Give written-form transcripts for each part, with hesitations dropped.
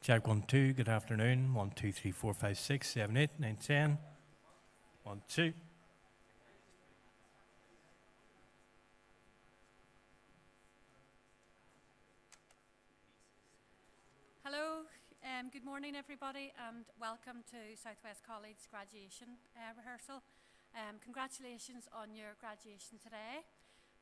Check 1, 2, good afternoon. 1, 2, 3, 4, 5, 6, 7, 8, 9, 10. 1, 2. Hello, good morning everybody, and welcome to Southwest College graduation rehearsal. Congratulations on your graduation today.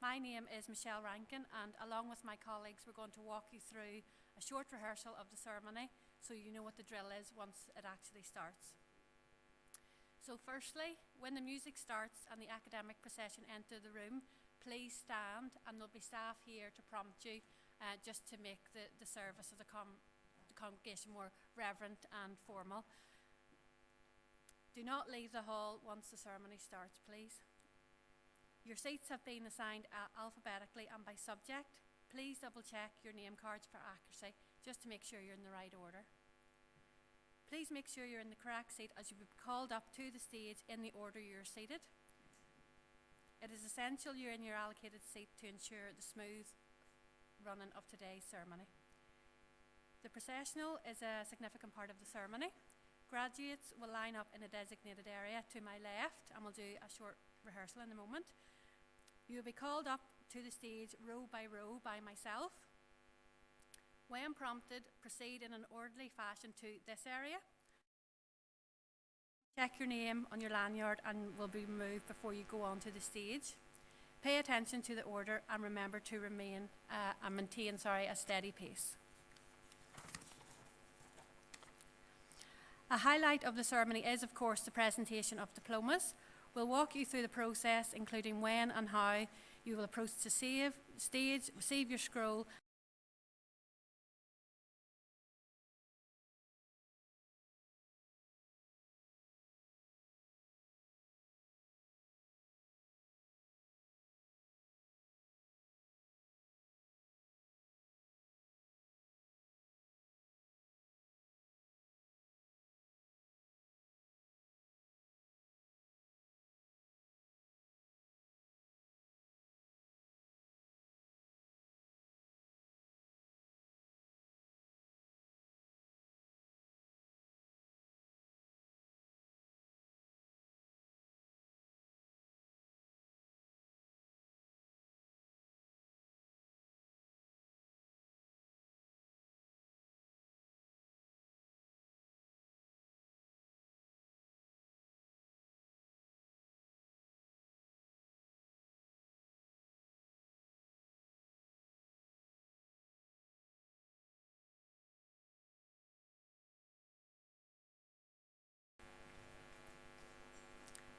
My name is Michelle Rankin, and along with my colleagues we're going to walk you through a short rehearsal of the ceremony so you know what the drill is once it actually starts. So firstly, when the music starts and the academic procession enter the room, please stand, and there'll be staff here to prompt you just to make the service of the congregation more reverent and formal. Do not leave the hall once the ceremony starts, please. Your seats have been assigned alphabetically and by subject. Please double check your name cards for accuracy, just to make sure you're in the right order. Please make sure you're in the correct seat as you will be called up to the stage in the order you're seated. It is essential you're in your allocated seat to ensure the smooth running of today's ceremony. The processional is a significant part of the ceremony. Graduates will line up in a designated area to my left, and we'll do a short rehearsal in a moment. You will be called up to the stage row by myself. When prompted, proceed in an orderly fashion to this area. Check your name on your lanyard and will be removed before you go on to the stage. Pay attention to the order and remember to maintain a steady pace. A highlight of the ceremony is, of course, the presentation of diplomas. We'll walk you through the process, including when and how you will approach the stage, receive your scroll.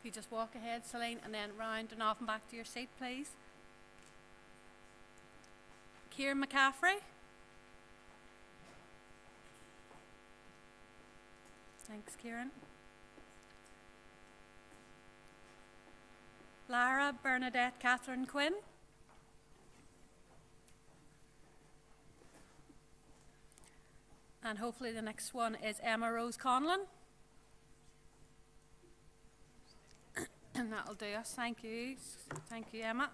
You just walk ahead, Celine, and then round and off and back to your seat, please. Kieran McCaffrey. Thanks, Kieran. Lara Bernadette Catherine Quinn. And hopefully the next one is Emma Rose Conlon. And that'll do us. Thank you. Thank you, Emma.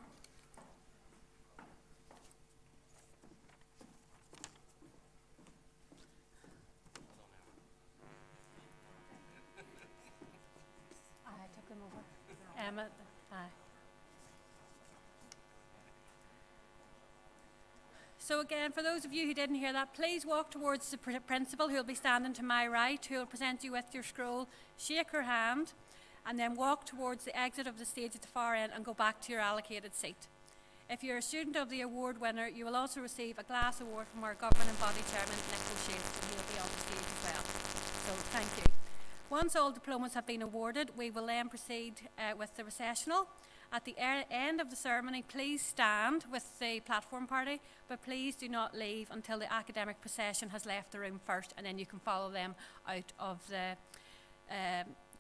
I took them over. Emma, aye. So again, for those of you who didn't hear that, please walk towards the principal, who will be standing to my right, who will present you with your scroll. Shake her hand, and then walk towards the exit of the stage at the far end and go back to your allocated seat. If you're a student of the award winner, you will also receive a glass award from our governing body chairman, Nicholas Shields, and he'll be on the stage as well. So thank you. Once all diplomas have been awarded, we will then proceed with the recessional. At the end of the ceremony, please stand with the platform party, but please do not leave until the academic procession has left the room first, and then you can follow them out of the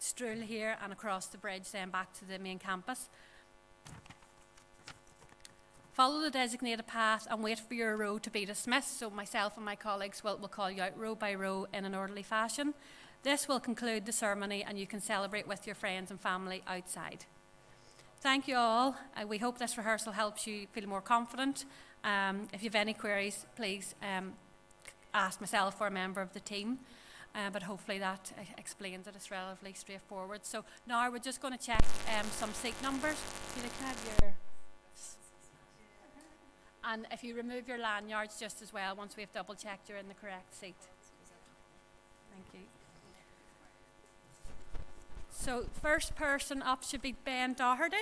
Strule here and across the bridge, then back to the main campus. Follow the designated path and wait for your row to be dismissed, so myself and my colleagues will call you out row by row in an orderly fashion. This will conclude the ceremony and you can celebrate with your friends and family outside. Thank you all. We hope this rehearsal helps you feel more confident. If you have any queries, please asked myself or a member of the team. But hopefully that explains it. It's relatively straightforward. So now we're just going to check some seat numbers. You can have your... And if you remove your lanyards just as well, once we've double checked you're in the correct seat. Thank you. So first person up should be Ben Doherty.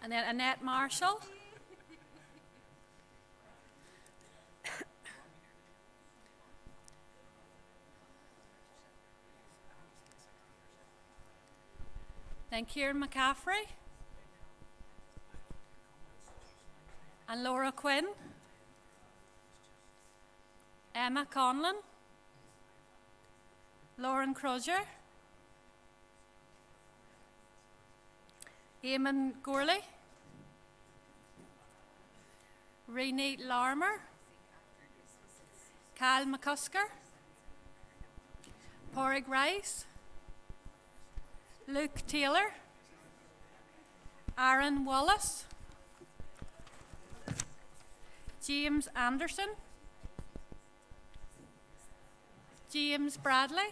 And then Annette Marshall. Then Kieran McCaffrey. And Laura Quinn. Emma Conlon. Lauren Crozier. Eamon Gourley. Renee Larmer. Kyle McCusker. Porrig Rice. Luke Taylor. Aaron Wallace. James Anderson. James Bradley.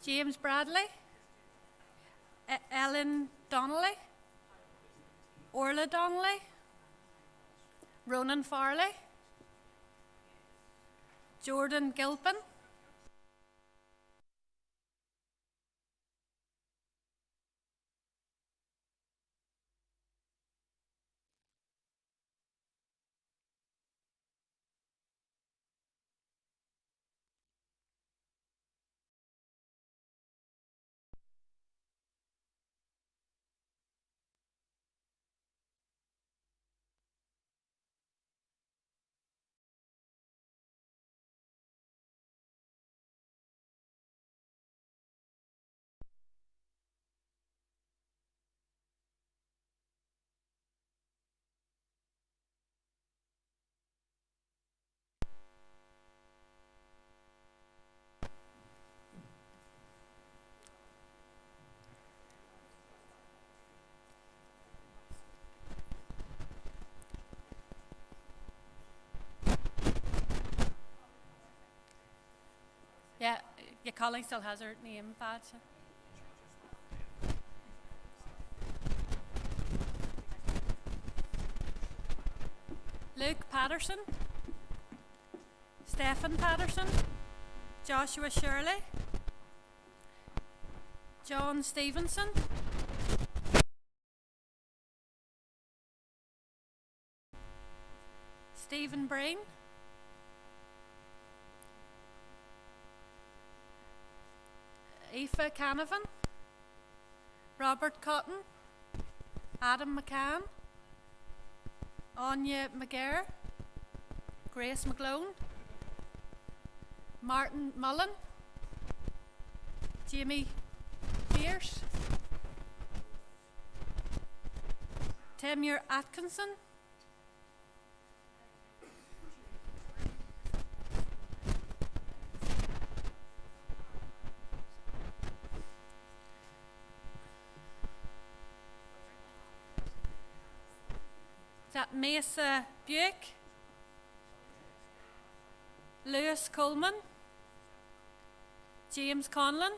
James Bradley. Ellen Donnelly. Orla Donnelly. Ronan Farley. Jordan Gilpin. Yeah, your colleague still has her name badge. Luke Patterson. Stephen Patterson. Joshua Shirley. John Stevenson. Stephen Breen. Aoife Canavan. Robert Cotton. Adam McCann. Anya McGarr. Grace McGlone. Martin Mullen. Jamie Pierce. Temur Atkinson. Is that Mesa Buick? Lewis Coleman. James Conlon.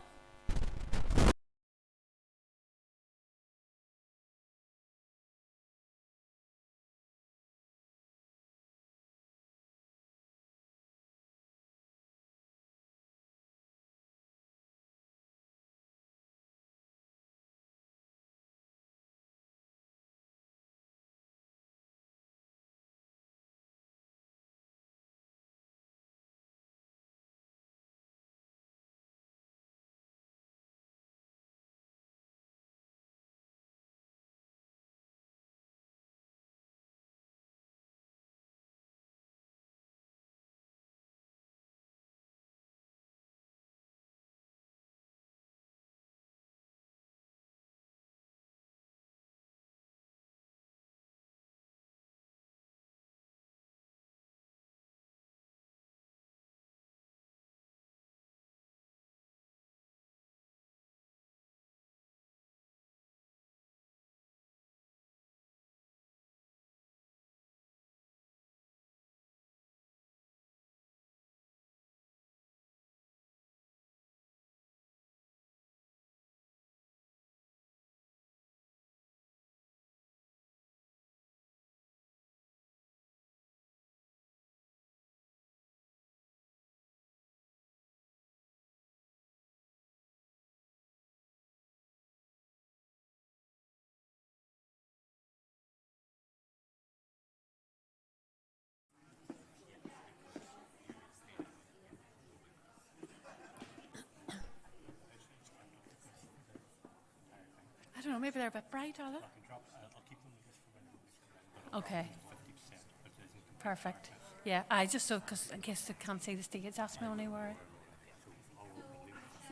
know, maybe they're a bit bright, are they? I can drop. I'll keep them just for when we Okay, 50%, but it isn't complete perfect. darkness. Yeah, I just so, because in case they can't see the stage, that's my only worry. So I'll leave 50%.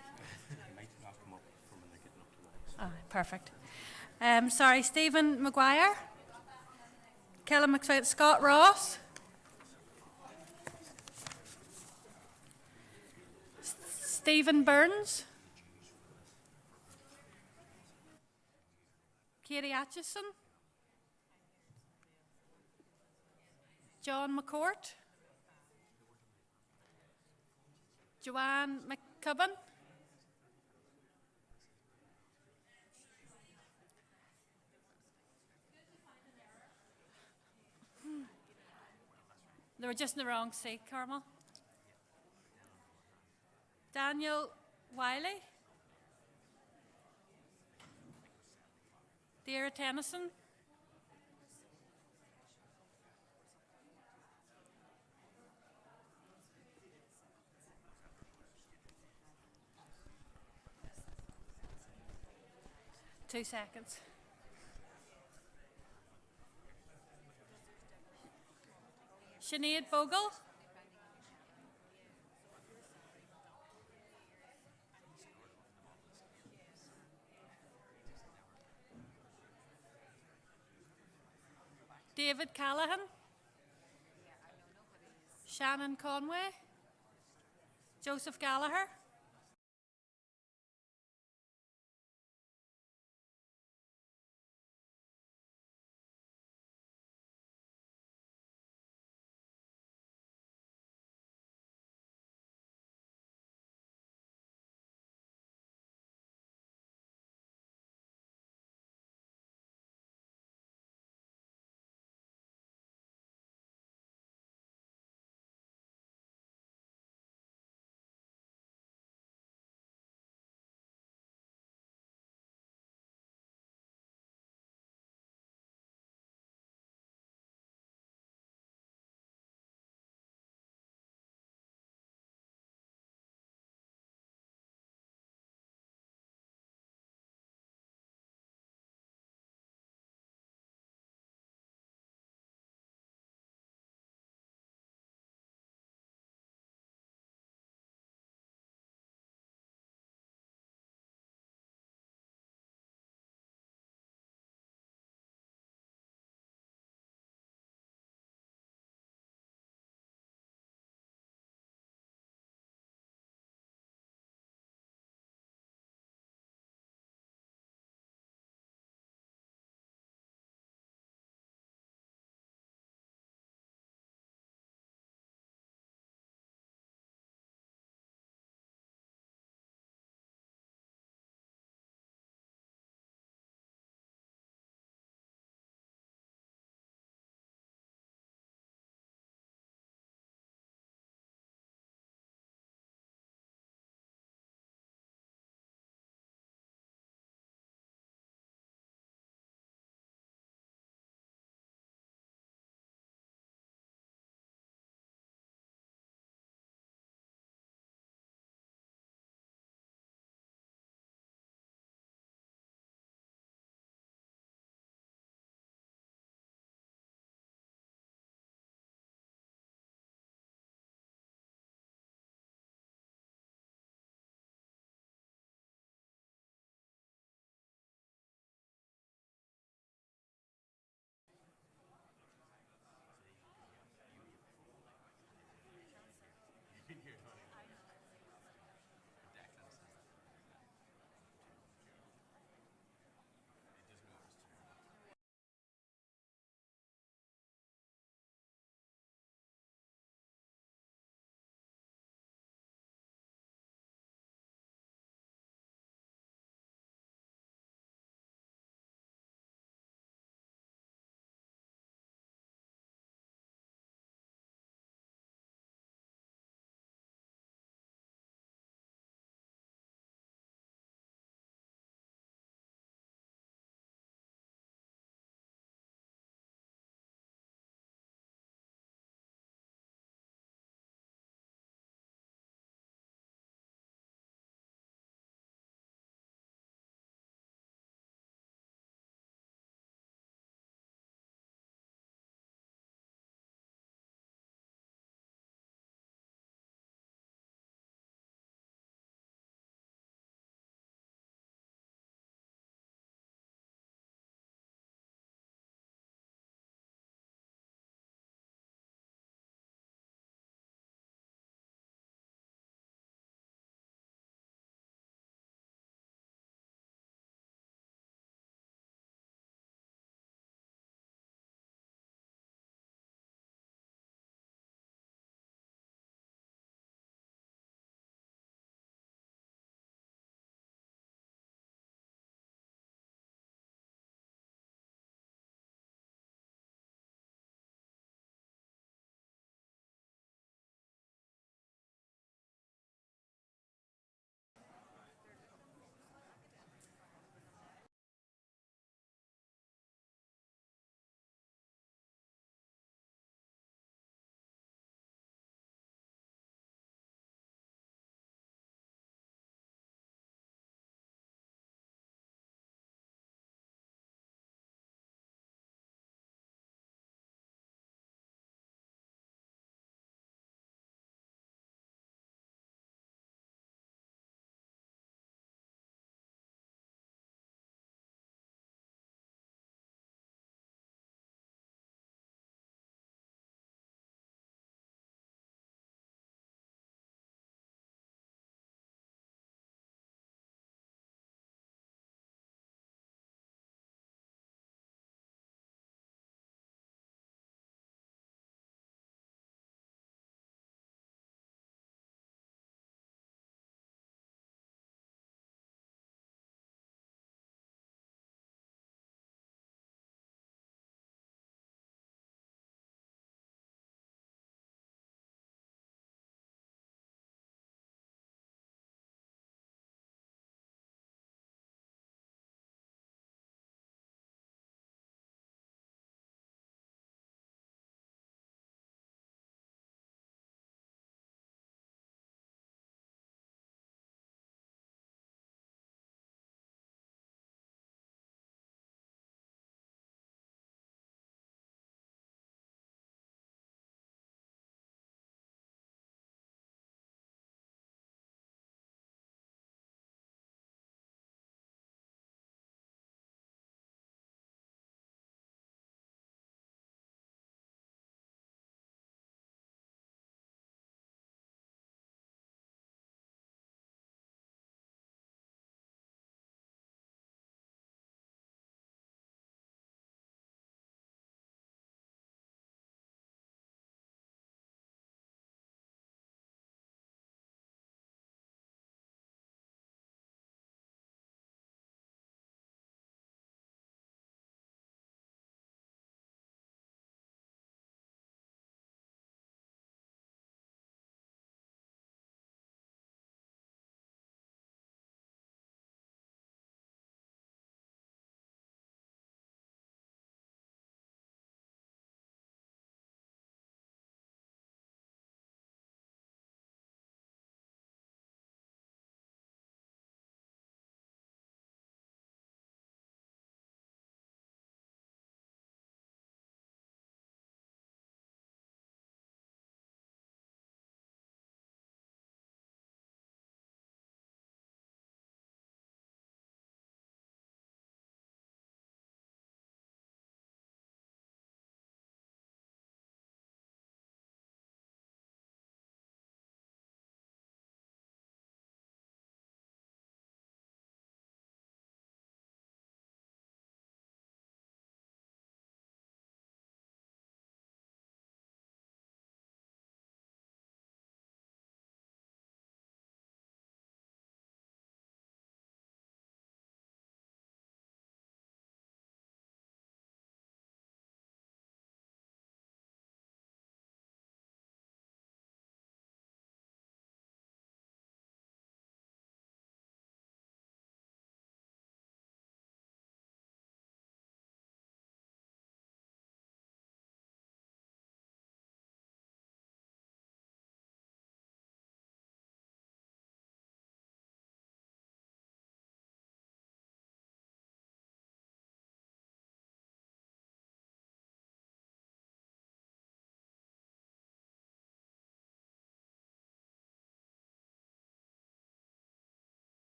They might not come up from when they're getting up to lights. Perfect. Sorry, Stephen Maguire, Kellen McSween, Scott Ross, Stephen Burns, Katie Atchison, John McCourt, Joanne McCubbin, they were just in the wrong seat, Carmel. Daniel Wiley, Deirdre Tennyson, two seconds. Sinead Bogle, David Callahan, Shannon Conway, Joseph Gallagher,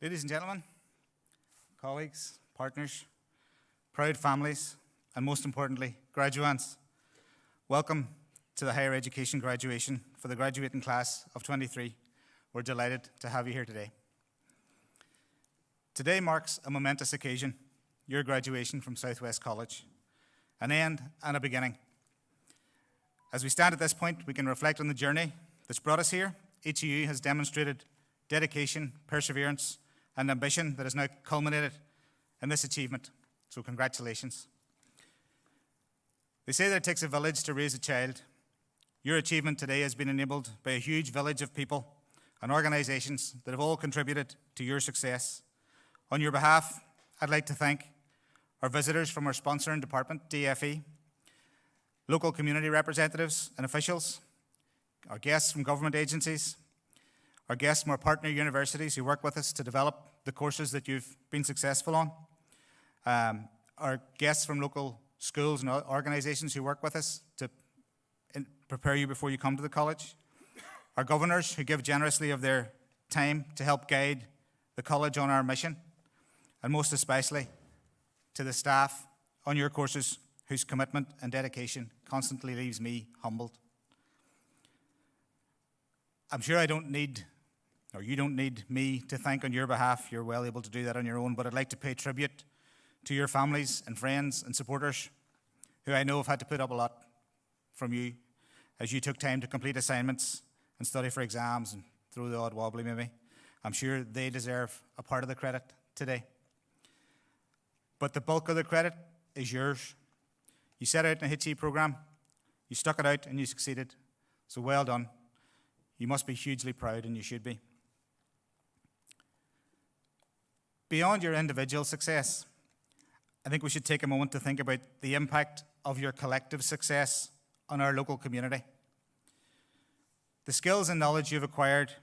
Ladies and gentlemen, colleagues, partners, proud families, and most importantly, graduates, welcome to the higher education graduation for the graduating class of 23. We're delighted to have you here today. Today marks a momentous occasion, your graduation from Southwest College, an end and a beginning. As we stand at this point, we can reflect on the journey that's brought us here. Each of you has demonstrated dedication, perseverance, and ambition that has now culminated in this achievement. So congratulations. They say that it takes a village to raise a child. Your achievement today has been enabled by a huge village of people and organisations that have all contributed to your success. On your behalf, I'd like to thank our visitors from our sponsoring department, DFE, local community representatives and officials, our guests from government agencies, our guests from our partner universities who work with us to develop the courses that you've been successful on, our guests from local schools and organisations who work with us to prepare you before you come to the college, our governors who give generously of their time to help guide the college on our mission, and most especially to the staff on your courses whose commitment and dedication constantly leaves me humbled. I'm sure you don't need me to thank on your behalf. You're well able to do that on your own, but I'd like to pay tribute to your families and friends and supporters who I know have had to put up a lot from you as you took time to complete assignments and study for exams and throw the odd wobbly maybe. I'm sure they deserve a part of the credit today. But the bulk of the credit is yours. You set out in a HE program, you stuck it out and you succeeded. So well done. You must be hugely proud, and you should be. Beyond your individual success, I think we should take a moment to think about the impact of your collective success on our local community. The skills and knowledge you've acquired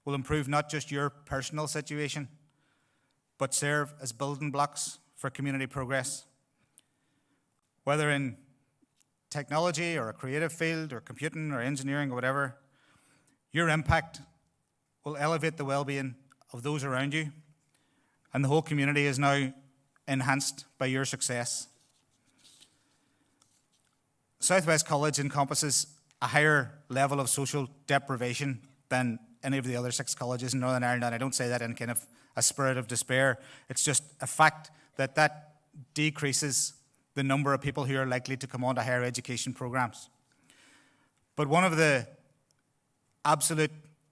will improve not just your personal situation, but serve as building blocks for community progress. Whether in technology or a creative field or computing or engineering or whatever, your impact will elevate the well-being of those around you, and the whole community is now enhanced by your success. Southwest College encompasses a higher level of social deprivation than any of the other 6 colleges in Northern Ireland, and I don't say that in kind of a spirit of despair. It's just a fact that decreases the number of people who are likely to come on to higher education programs. But one of the absolute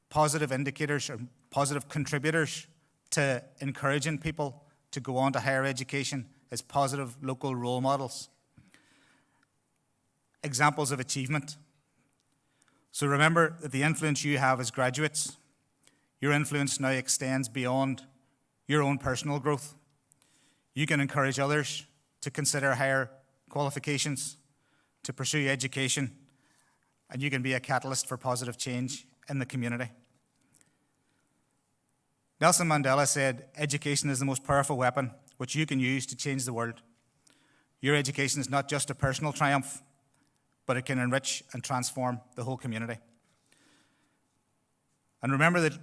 positive indicators or positive contributors to encouraging people to go on to higher education is positive local role models. Examples of achievement. So remember that the influence you have as graduates, your influence now extends beyond your own personal growth. You can encourage others to consider higher qualifications, to pursue education, and you can be a catalyst for positive change in the community. Nelson Mandela said, "Education is the most powerful weapon which you can use to change the world." Your education is not just a personal triumph, but it can enrich and transform the whole community. And remember that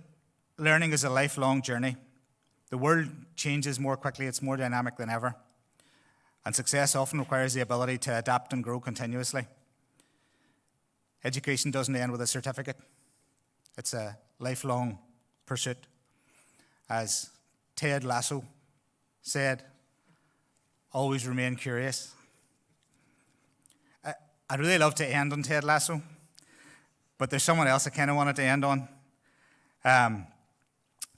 learning is a lifelong journey. The world changes more quickly, it's more dynamic than ever. And success often requires the ability to adapt and grow continuously. Education doesn't end with a certificate. It's a lifelong pursuit. As Ted Lasso said, always remain curious. I'd really love to end on Ted Lasso, but there's someone else I kind of wanted to end on.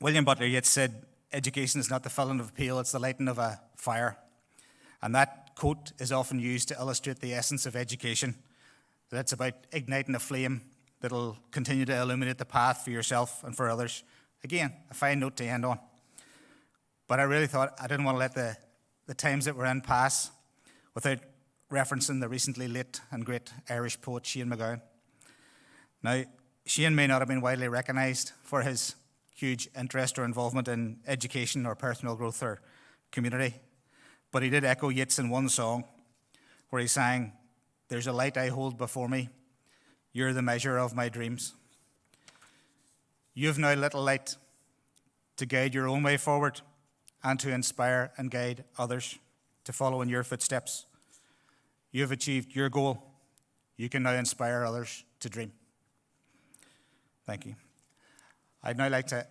William Butler Yeats said, "Education is not the filling of a pail, it's the lighting of a fire." And that quote is often used to illustrate the essence of education, that it's about igniting a flame that'll continue to illuminate the path for yourself and for others. Again, a fine note to end on. But I really thought I didn't want to let the times that we're in pass without referencing the recently late and great Irish poet Shane MacGowan. Now, Shane may not have been widely recognised for his huge interest or involvement in education or personal growth or community, but he did echo Yeats in one song where he sang, "There's a light I hold before me, you're the measure of my dreams." You've now lit a light to guide your own way forward and to inspire and guide others to follow in your footsteps. You have achieved your goal. You can now inspire others to dream. Thank you. I'd now like to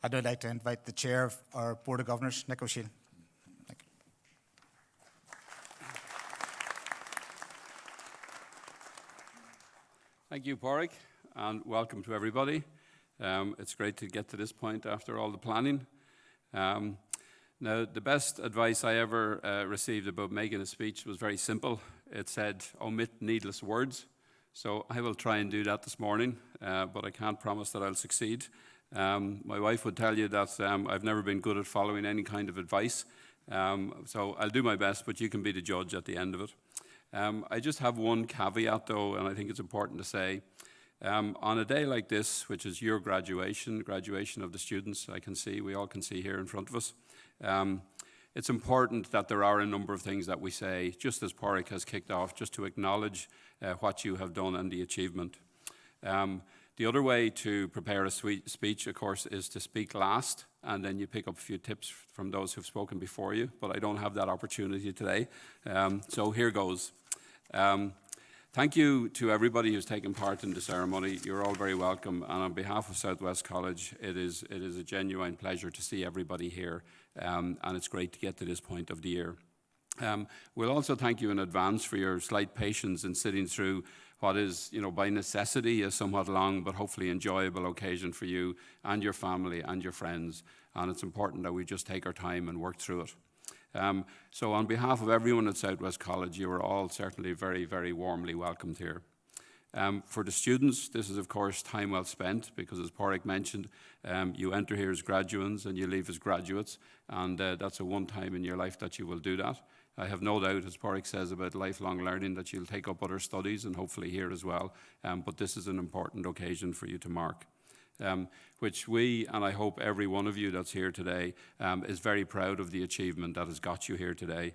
I'd now like to invite the Chair of our Board of Governors, Nick O'Shea. Thank you. Thank you, Pádraig, and welcome to everybody. It's great to get to this point after all the planning. Now, the best advice I ever received about making a speech was very simple. It said, omit needless words. So I will try and do that this morning, but I can't promise that I'll succeed. My wife would tell you that I've never been good at following any kind of advice. So I'll do my best, but you can be the judge at the end of it. I just have one caveat, though, and I think it's important to say. On a day like this, which is your graduation of the students, we all can see here in front of us, it's important that there are a number of things that we say, just as Pádraig has kicked off, just to acknowledge what you have done and the achievement. The other way to prepare a speech, of course, is to speak last, and then you pick up a few tips from those who've spoken before you, but I don't have that opportunity today. So here goes. Thank you to everybody who's taken part in the ceremony. You're all very welcome, and on behalf of Southwest College, it is a genuine pleasure to see everybody here, and it's great to get to this point of the year. We'll also thank you in advance for your slight patience in sitting through what is, by necessity, a somewhat long but hopefully enjoyable occasion for you and your family and your friends. And it's important that we just take our time and work through it. So on behalf of everyone at Southwest College, you are all certainly very, very warmly welcomed here. For the students, this is, of course, time well spent, because as Pádraig mentioned, you enter here as graduates and you leave as graduates, and that's a one time in your life that you will do that. I have no doubt, as Pádraig says, about lifelong learning, that you'll take up other studies, and hopefully here as well, but this is an important occasion for you to mark, which we, and I hope every one of you that's here today, is very proud of the achievement that has got you here today.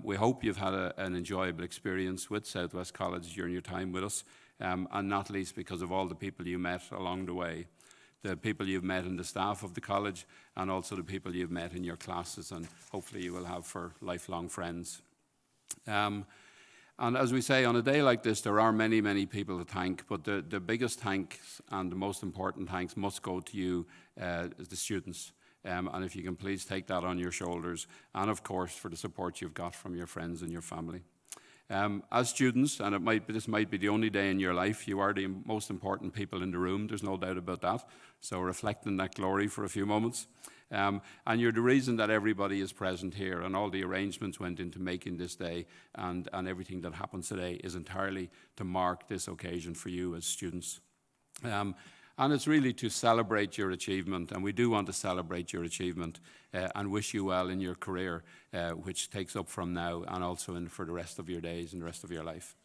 We hope you've had an enjoyable experience with Southwest College during your time with us, and not least because of all the people you met along the way. The people you've met in the staff of the college, and also the people you've met in your classes, and hopefully you will have for lifelong friends. And as we say, on a day like this, there are many, many people to thank, but the biggest thanks and the most important thanks must go to you as the students. And if you can please take that on your shoulders, and of course for the support you've got from your friends and your family. As students, and this might be the only day in your life, you are the most important people in the room, there's no doubt about that. So reflect on that glory for a few moments. And you're the reason that everybody is present here, and all the arrangements went into making this day, and everything that happens today is entirely to mark this occasion for you as students. And it's really to celebrate your achievement, and we do want to celebrate your achievement and wish you well in your career, which takes up from now and also for the rest of your days and the rest of your life.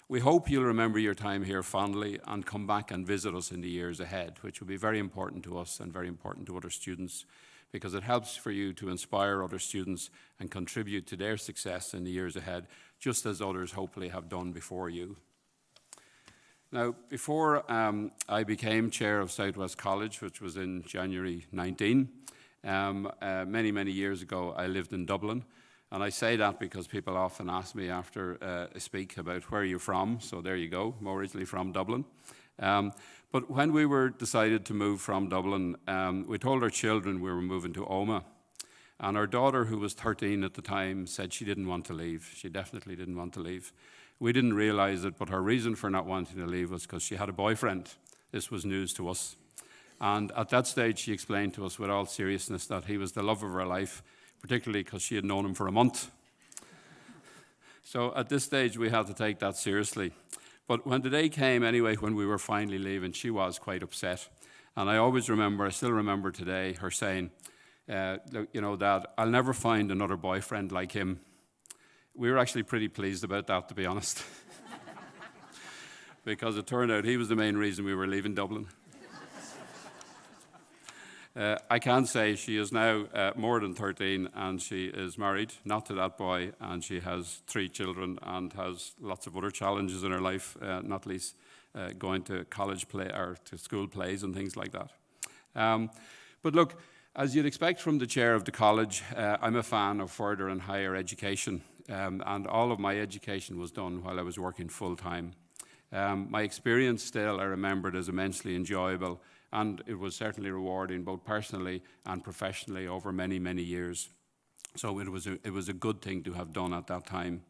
We hope you'll remember your time here fondly and come back and visit us in the years ahead, which will be very important to us and very important to other students, because it helps for you to inspire other students and contribute to their success in the years ahead, just as others hopefully have done before you. Now, before I became chair of Southwest College, which was in January 19, many, many years ago, I lived in Dublin. And I say that because people often ask me after I speak about where you're from. So there you go, I'm originally from Dublin. But when we were decided to move from Dublin, we told our children we were moving to Omagh. And our daughter, who was 13 at the time, said she didn't want to leave. She definitely didn't want to leave. We didn't realize it, but her reason for not wanting to leave was because she had a boyfriend. This was news to us. And at that stage, she explained to us with all seriousness that he was the love of her life, particularly because she had known him for a month. So at this stage, we had to take that seriously. But when the day came anyway, when we were finally leaving, she was quite upset. And I still remember today, her saying, Dad, I'll never find another boyfriend like him. We were actually pretty pleased about that, to be honest, because it turned out he was the main reason we were leaving Dublin. I can say she is now more than 13 and she is married, not to that boy, and she has 3 children and has lots of other challenges in her life, not least going to college play or to school plays and things like that. But look, as you'd expect from the chair of the college, I'm a fan of further and higher education, and all of my education was done while I was working full-time. My experience still, I remembered, as immensely enjoyable, and it was certainly rewarding both personally and professionally over many, many years. So it was a good thing to have done at that time.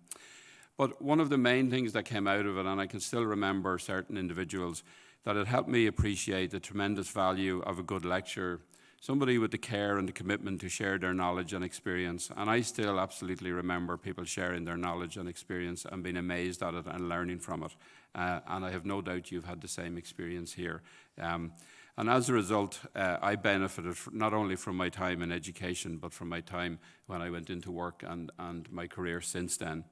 But one of the main things that came out of it, and I can still remember certain individuals, that it helped me appreciate the tremendous value of a good lecture, somebody with the care and the commitment to share their knowledge and experience. And I still absolutely remember people sharing their knowledge and experience and being amazed at it and learning from it. And I have no doubt you've had the same experience here. And as a result, I benefited not only from my time in education, but from my time when I went into work and my career since then.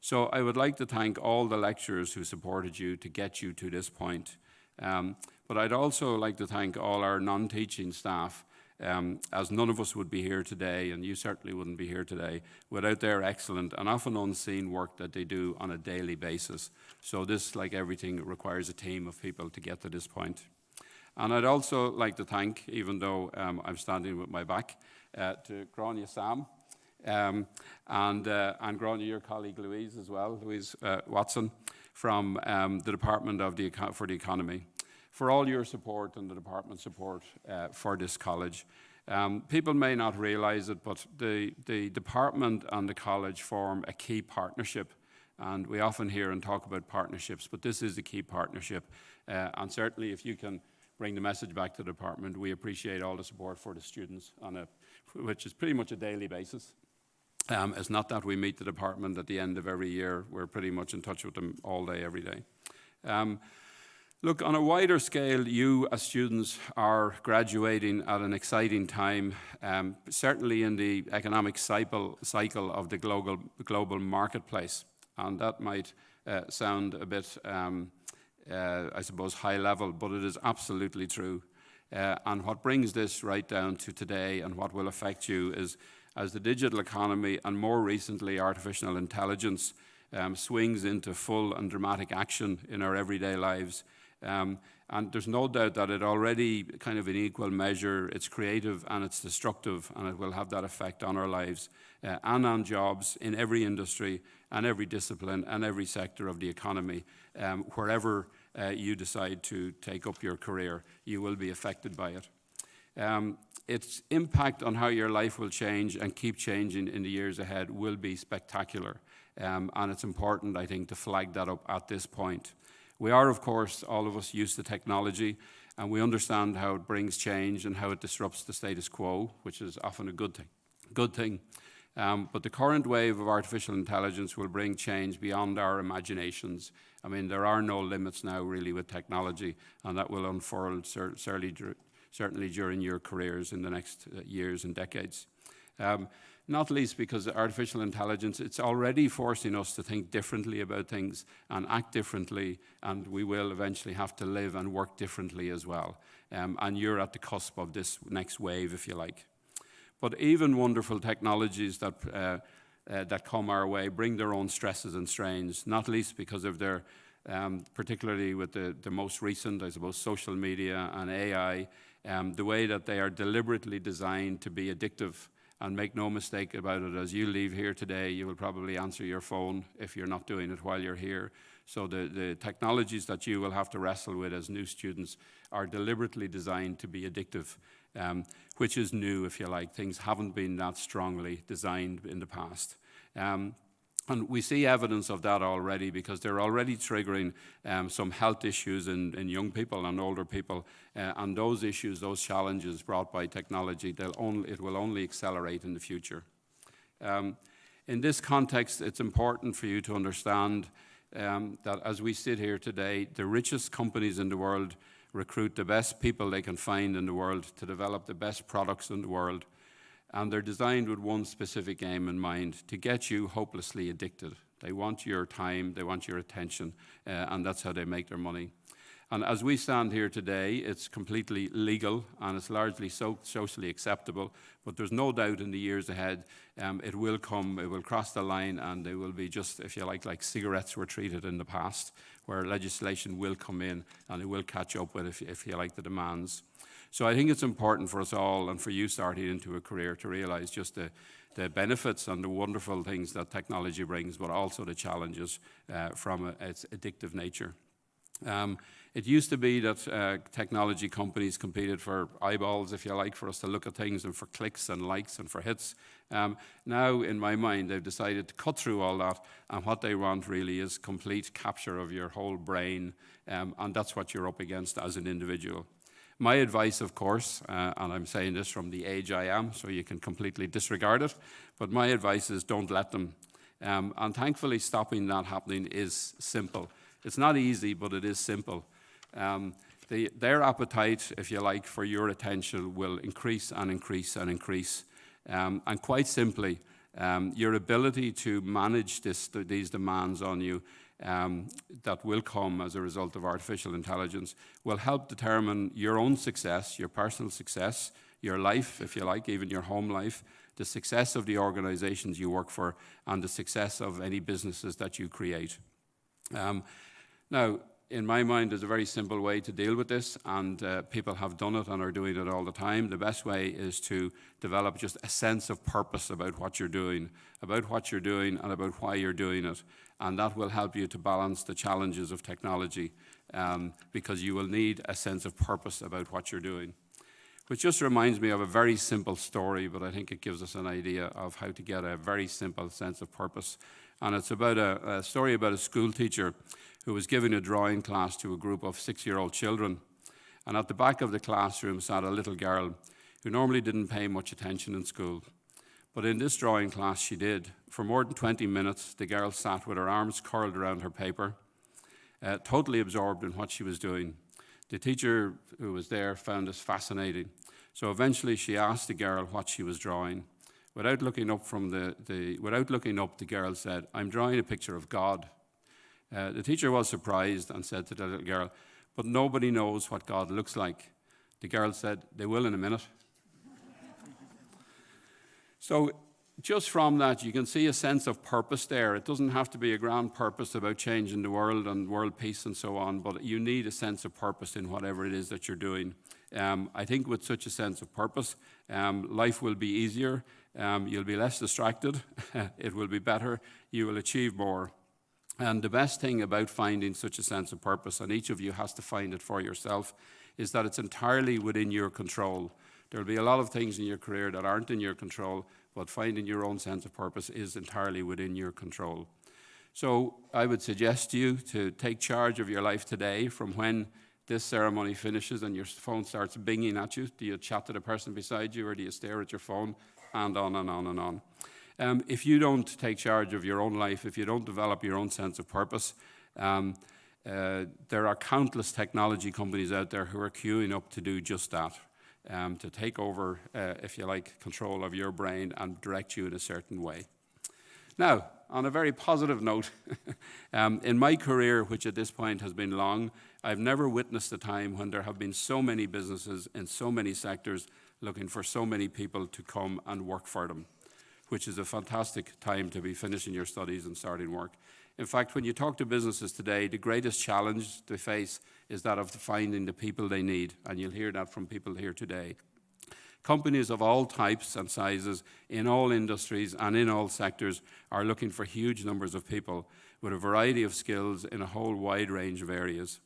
So I would like to thank all the lecturers who supported you to get you to this point. But I'd also like to thank all our non-teaching staff, as none of us would be here today, and you certainly wouldn't be here today, without their excellent and often unseen work that they do on a daily basis. So this, like everything, requires a team of people to get to this point. And I'd also like to thank, even though I'm standing with my back, to Grania Sam, and Grania, your colleague Louise as well, Louise Watson, from the Department for the Economy, for all your support and the department's support for this college. People may not realise it, but the department and the college form a key partnership. And we often hear and talk about partnerships, but this is a key partnership. And certainly if you can bring the message back to the department, we appreciate all the support for the students, which is pretty much a daily basis. It's not that we meet the department at the end of every year. We're pretty much in touch with them all day, every day. Look, on a wider scale, you as students are graduating at an exciting time, certainly in the economic cycle of the global marketplace. And that might sound a bit, I suppose, high level, but it is absolutely true. And what brings this right down to today and what will affect you is, as the digital economy and more recently artificial intelligence swings into full and dramatic action in our everyday lives. And there's no doubt that it already, kind of in equal measure, it's creative and it's destructive, and it will have that effect on our lives and on jobs in every industry and every discipline and every sector of the economy. Wherever you decide to take up your career, you will be affected by it. Its impact on how your life will change and keep changing in the years ahead will be spectacular. And it's important, I think, to flag that up at this point. We are, of course, all of us used to technology, and we understand how it brings change and how it disrupts the status quo, which is often a good thing. But the current wave of artificial intelligence will bring change beyond our imaginations. I mean, there are no limits now, really, with technology, and that will unfurl certainly during your careers in the next years and decades. Not least because artificial intelligence, it's already forcing us to think differently about things and act differently, and we will eventually have to live and work differently as well. And you're at the cusp of this next wave, if you like. But even wonderful technologies that come our way bring their own stresses and strains, not least because of their, particularly with the most recent, I suppose, social media and AI, the way that they are deliberately designed to be addictive. And make no mistake about it, as you leave here today, you will probably answer your phone if you're not doing it while you're here. So the technologies that you will have to wrestle with as new students are deliberately designed to be addictive, which is new, if you like. Things haven't been that strongly designed in the past. And we see evidence of that already because they're already triggering some health issues in young people and older people. And those issues, those challenges brought by technology, it will only accelerate in the future. In this context, it's important for you to understand that as we sit here today, the richest companies in the world recruit the best people they can find in the world to develop the best products in the world. And they're designed with one specific aim in mind, to get you hopelessly addicted. They want your time, they want your attention, and that's how they make their money. And as we stand here today, it's completely legal and it's largely socially acceptable. But there's no doubt in the years ahead, it will cross the line, and they will be just, if you like cigarettes were treated in the past, where legislation will come in and it will catch up with, if you like, the demands. So I think it's important for us all, and for you starting into a career, to realize just the benefits and the wonderful things that technology brings, but also the challenges from its addictive nature. It used to be that technology companies competed for eyeballs, if you like, for us to look at things, and for clicks and likes and for hits. Now, in my mind, they've decided to cut through all that, and what they want really is complete capture of your whole brain, and that's what you're up against as an individual. My advice, of course, and I'm saying this from the age I am, so you can completely disregard it, but my advice is don't let them. And thankfully, stopping that happening is simple. It's not easy, but it is simple. Their appetite, if you like, for your attention will increase and increase and increase. And quite simply, your ability to manage these demands on you that will come as a result of artificial intelligence will help determine your own success, your personal success, your life, if you like, even your home life, the success of the organizations you work for, and the success of any businesses that you create. Now, in my mind, there's a very simple way to deal with this, and people have done it and are doing it all the time. The best way is to develop just a sense of purpose about what you're doing and about why you're doing it. And that will help you to balance the challenges of technology, because you will need a sense of purpose about what you're doing. Which just reminds me of a very simple story, but I think it gives us an idea of how to get a very simple sense of purpose. And it's about a story about a school teacher who was giving a drawing class to a group of 6-year-old children. And at the back of the classroom sat a little girl who normally didn't pay much attention in school. But in this drawing class, she did. For more than 20 minutes, the girl sat with her arms curled around her paper, totally absorbed in what she was doing. The teacher who was there found this fascinating. So eventually she asked the girl what she was drawing. Without looking up, the girl said, "I'm drawing a picture of God." The teacher was surprised and said to the little girl, "But nobody knows what God looks like." The girl said, "They will in a minute." So just from that, you can see a sense of purpose there. It doesn't have to be a grand purpose about changing the world and world peace and so on, but you need a sense of purpose in whatever it is that you're doing. I think with such a sense of purpose, life will be easier. You'll be less distracted. It will be better. You will achieve more. And the best thing about finding such a sense of purpose, and each of you has to find it for yourself, is that it's entirely within your control. There'll be a lot of things in your career that aren't in your control, but finding your own sense of purpose is entirely within your control. So I would suggest to you to take charge of your life today, from when this ceremony finishes and your phone starts binging at you. Do you chat to the person beside you, or do you stare at your phone? And on and on and on. If you don't take charge of your own life, if you don't develop your own sense of purpose, there are countless technology companies out there who are queuing up to do just that, to take over, if you like, control of your brain and direct you in a certain way. Now, on a very positive note, in my career, which at this point has been long, I've never witnessed a time when there have been so many businesses in so many sectors looking for so many people to come and work for them, which is a fantastic time to be finishing your studies and starting work. In fact, when you talk to businesses today, the greatest challenge they face is that of finding the people they need, and you'll hear that from people here today. Companies of all types and sizes, in all industries and in all sectors, are looking for huge numbers of people with a variety of skills in a whole wide range of areas.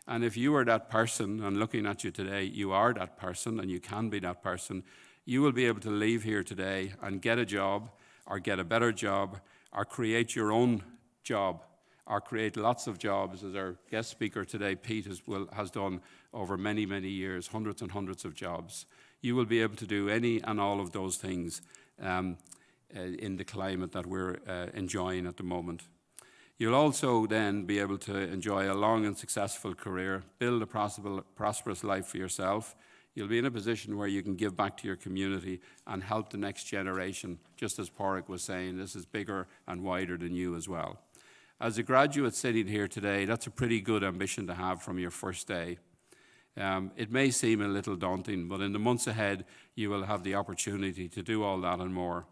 And if you are that person, and looking at you today, you are that person, and you can be that person, you will be able to leave here today and get a job, or get a better job, or create your own job, or create lots of jobs, as our guest speaker today, Pete, has done over many, many years, hundreds and hundreds of jobs. You will be able to do any and all of those things in the climate that we're enjoying at the moment. You'll also then be able to enjoy a long and successful career, build a prosperous life for yourself. You'll be in a position where you can give back to your community and help the next generation. Just as Pádraig was saying, this is bigger and wider than you as well. as a graduate sitting here today, that's a pretty good ambition to have from your first day. It may seem a little daunting, but in the months ahead, you will have the opportunity to do all that and more.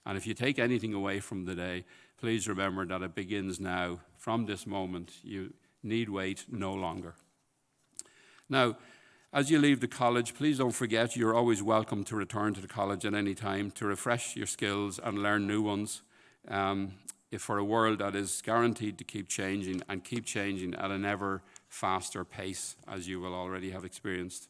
And if you take anything away from the day, please remember that it begins now. From this moment, you need wait no longer. Now, as you leave the college, please don't forget you're always welcome to return to the college at any time to refresh your skills and learn new ones for a world that is guaranteed to keep changing and keep changing at an ever faster pace, as you will already have experienced.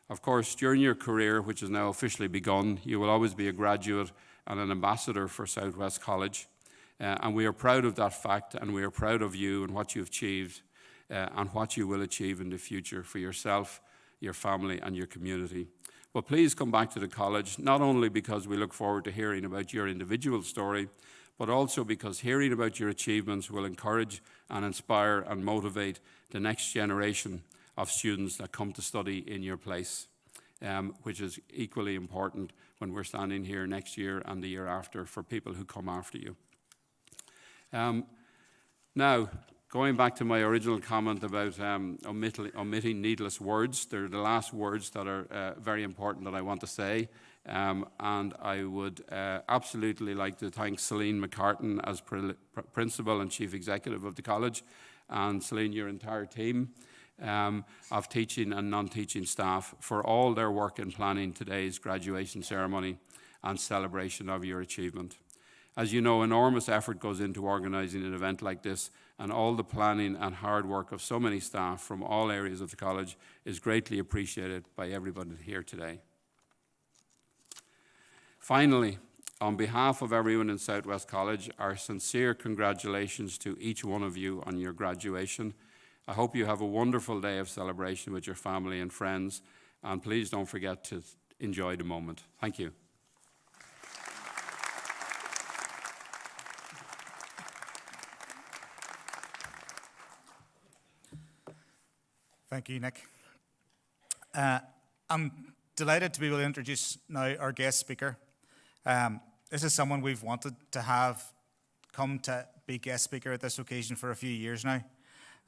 Of course, during your career, which has now officially begun, you will always be a graduate and an ambassador for Southwest College. And we are proud of that fact, and we are proud of you and what you've achieved and what you will achieve in the future for yourself, your family, and your community. But please come back to the college, not only because we look forward to hearing about your individual story, but also because hearing about your achievements will encourage and inspire and motivate the next generation of students that come to study in your place, which is equally important when we're standing here next year and the year after for people who come after you. Now, going back to my original comment about omitting needless words, they're the last words that are very important that I want to say. And I would absolutely like to thank Celine McCartan as Principal and Chief Executive of the college, and Celine, your entire team of teaching and non-teaching staff for all their work in planning today's graduation ceremony and celebration of your achievement. As you know, enormous effort goes into organising an event like this, and all the planning and hard work of so many staff from all areas of the college is greatly appreciated by everybody here today. Finally, on behalf of everyone in Southwest College, our sincere congratulations to each one of you on your graduation. I hope you have a wonderful day of celebration with your family and friends, and please don't forget to enjoy the moment. Thank you. Thank you, Nick. I'm delighted to be able to introduce now our guest speaker. This is someone we've wanted to have come to be guest speaker at this occasion for a few years now.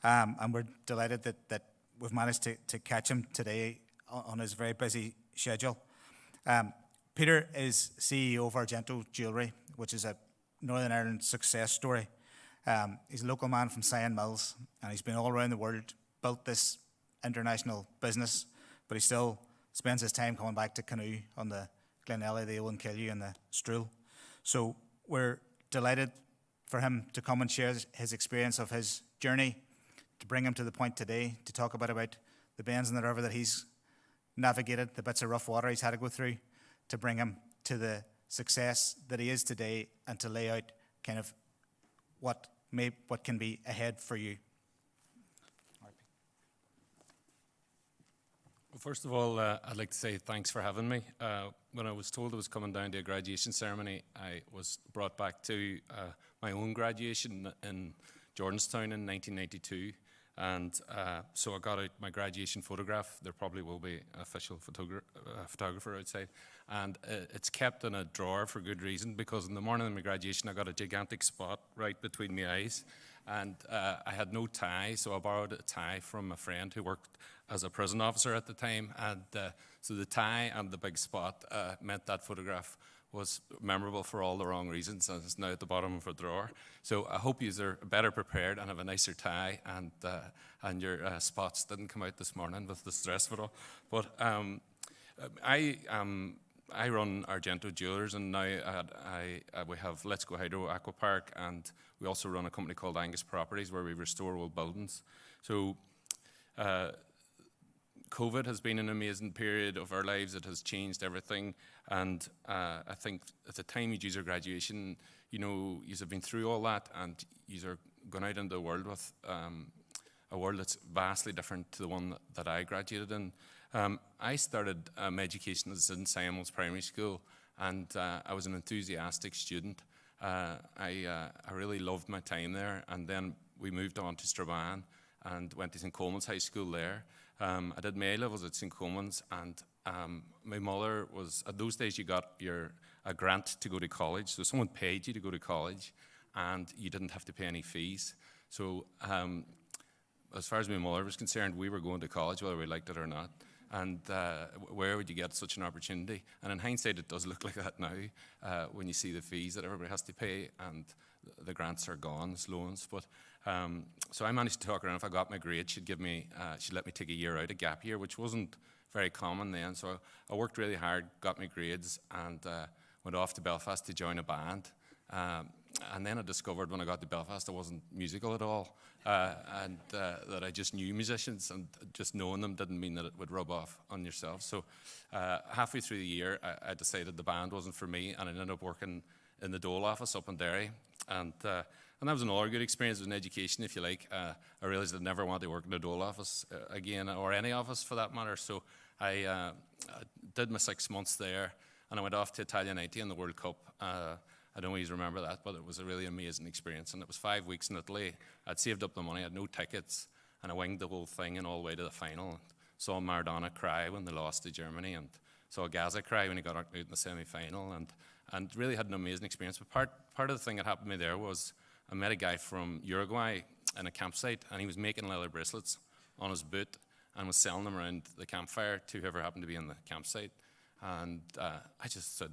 And we're delighted that we've managed to catch him today on his very busy schedule. Peter is CEO of Argento Jewellery, which is a Northern Ireland success story. He's a local man from Sion Mills, and he's been all around the world, built this international business, but he still spends his time coming back to canoe on the Glenelly, the Owen Killieu, and the Strule. So we're delighted for him to come and share his experience of his journey, to bring him to the point today, to talk about the bends in the river that he's navigated, the bits of rough water he's had to go through, to bring him to the success that he is today, and to lay out kind of what can be ahead for you. Well, first of all, I'd like to say thanks for having me. When I was told I was coming down to a graduation ceremony, I was brought back to my own graduation in Jordanstown in 1992. And so I got out my graduation photograph. There probably will be an official photographer outside. And it's kept in a drawer for good reason, because in the morning of my graduation, I got a gigantic spot right between my eyes. And I had no tie, so I borrowed a tie from a friend who worked as a prison officer at the time. And so the tie and the big spot meant that photograph was memorable for all the wrong reasons, and it's now at the bottom of a drawer. So I hope you are better prepared and have a nicer tie, and your spots didn't come out this morning with the stress of it all. But I run Argento Jewellers, and now we have Let's Go Hydro Aqua Park, and we also run a company called Angus Properties, where we restore old buildings. So COVID has been an amazing period of our lives. It has changed everything, and I think at the time you do your graduation, you know, you have been through all that, and you are going out into the world with a world that's vastly different to the one that I graduated in. I started my education in Sion Mills Primary School, and I was an enthusiastic student. I really loved my time there, and then we moved on to Strabane and went to St. Coleman's High School there. I did my A-levels at St. Coleman's, and my mother was, at those days you got a grant to go to college, so someone paid you to go to college, and you didn't have to pay any fees. So as far as my mother was concerned, we were going to college whether we liked it or not. And where would you get such an opportunity? And in hindsight, it does look like that now when you see the fees that everybody has to pay and the grants are gone as loans. But so I managed to talk around. If I got my grade, she'd let me take a year out, a gap year, which wasn't very common then. So I worked really hard, got my grades, and went off to Belfast to join a band. And then I discovered when I got to Belfast I wasn't musical at all, and that I just knew musicians, and just knowing them didn't mean that it would rub off on yourself. So halfway through the year, I decided the band wasn't for me, and I ended up working in the Dole office up in Derry. And that was another good experience. It was an education, if you like. I realised I'd never want to work in the Dole office again, or any office for that matter. So I did my 6 months there, and I went off to Italia 90 in the World Cup. I don't always remember that, but it was a really amazing experience. And it was 5 weeks in Italy. I'd saved up the money, I had no tickets, and I winged the whole thing and all the way to the final. Saw Maradona cry when they lost to Germany, and saw Gaza cry when he got out in the semi-final, and really had an amazing experience. But part of the thing that happened to me there was I met a guy from Uruguay in a campsite, and he was making leather bracelets on his boot and was selling them around the campfire to whoever happened to be in the campsite. And I just said,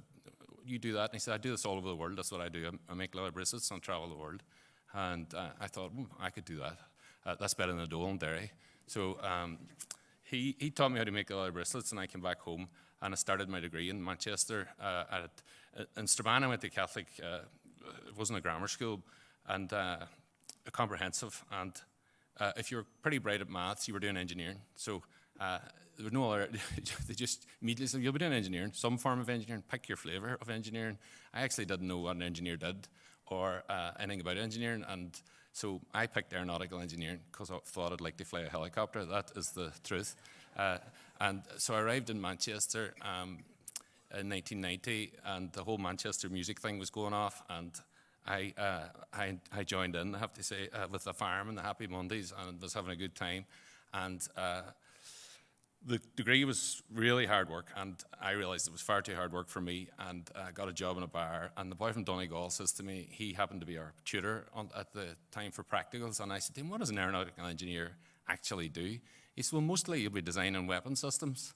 you do that? And he said, I do this all over the world. That's what I do. I make leather bracelets and travel the world. And I thought, I could do that. That's better than a Dole in Derry. So he taught me how to make leather bracelets, and I came back home, and I started my degree in Manchester. In Strabane, I went to Catholic, it wasn't a grammar school, and a comprehensive. And if you were pretty bright at maths, you were doing engineering. So there was no other, they just immediately said, you'll be doing engineering, some form of engineering, pick your flavour of engineering. I actually didn't know what an engineer did or anything about engineering, and so I picked aeronautical engineering because I thought I'd like to fly a helicopter. That is the truth. And so I arrived in Manchester in 1990, and the whole Manchester music thing was going off, and I joined in, I have to say, with the farm and the Happy Mondays, and was having a good time. And the degree was really hard work, and I realised it was far too hard work for me, and I got a job in a bar. And the boy from Donegal says to me, he happened to be our tutor at the time for practicals, and I said to him, what does an aeronautical engineer actually do? He said, well, mostly you'll be designing weapon systems.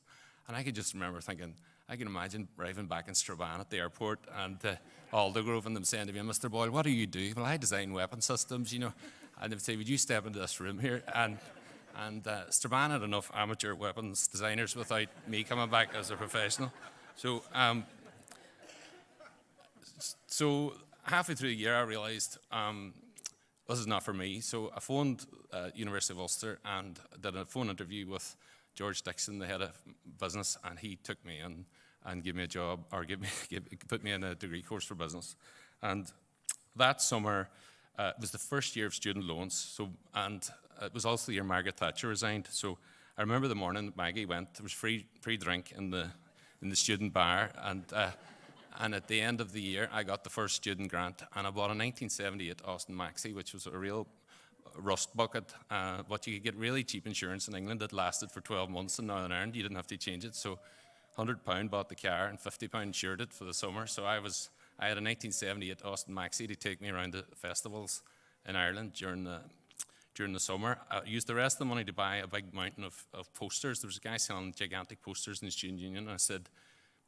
And I could just remember thinking, I can imagine arriving back in Strabane at the airport, and Aldergrove and them saying to me, Mr. Boyle, what do you do? Well, I design weapon systems, you know. And they would say, would you step into this room here? And Strabane had enough amateur weapons designers without me coming back as a professional. So, so halfway through the year, I realised this is not for me. So I phoned University of Ulster and did a phone interview with George Dixon, the head of business, and he took me in and gave me a job, or put me in a degree course for business. And that summer was the first year of student loans. So, and it was also the year Margaret Thatcher resigned. So I remember the morning that Maggie went, there was free drink in the student bar, and at the end of the year, I got the first student grant, and I bought a 1978 Austin Maxi, which was a real rust bucket, but you could get really cheap insurance in England that lasted for 12 months in Northern Ireland. You didn't have to change it. So £100 bought the car and £50 insured it for the summer. So I had a 1978 Austin Maxi to take me around the festivals in Ireland during the summer. I used the rest of the money to buy a big mountain of posters. There was a guy selling gigantic posters in the student union, and I said,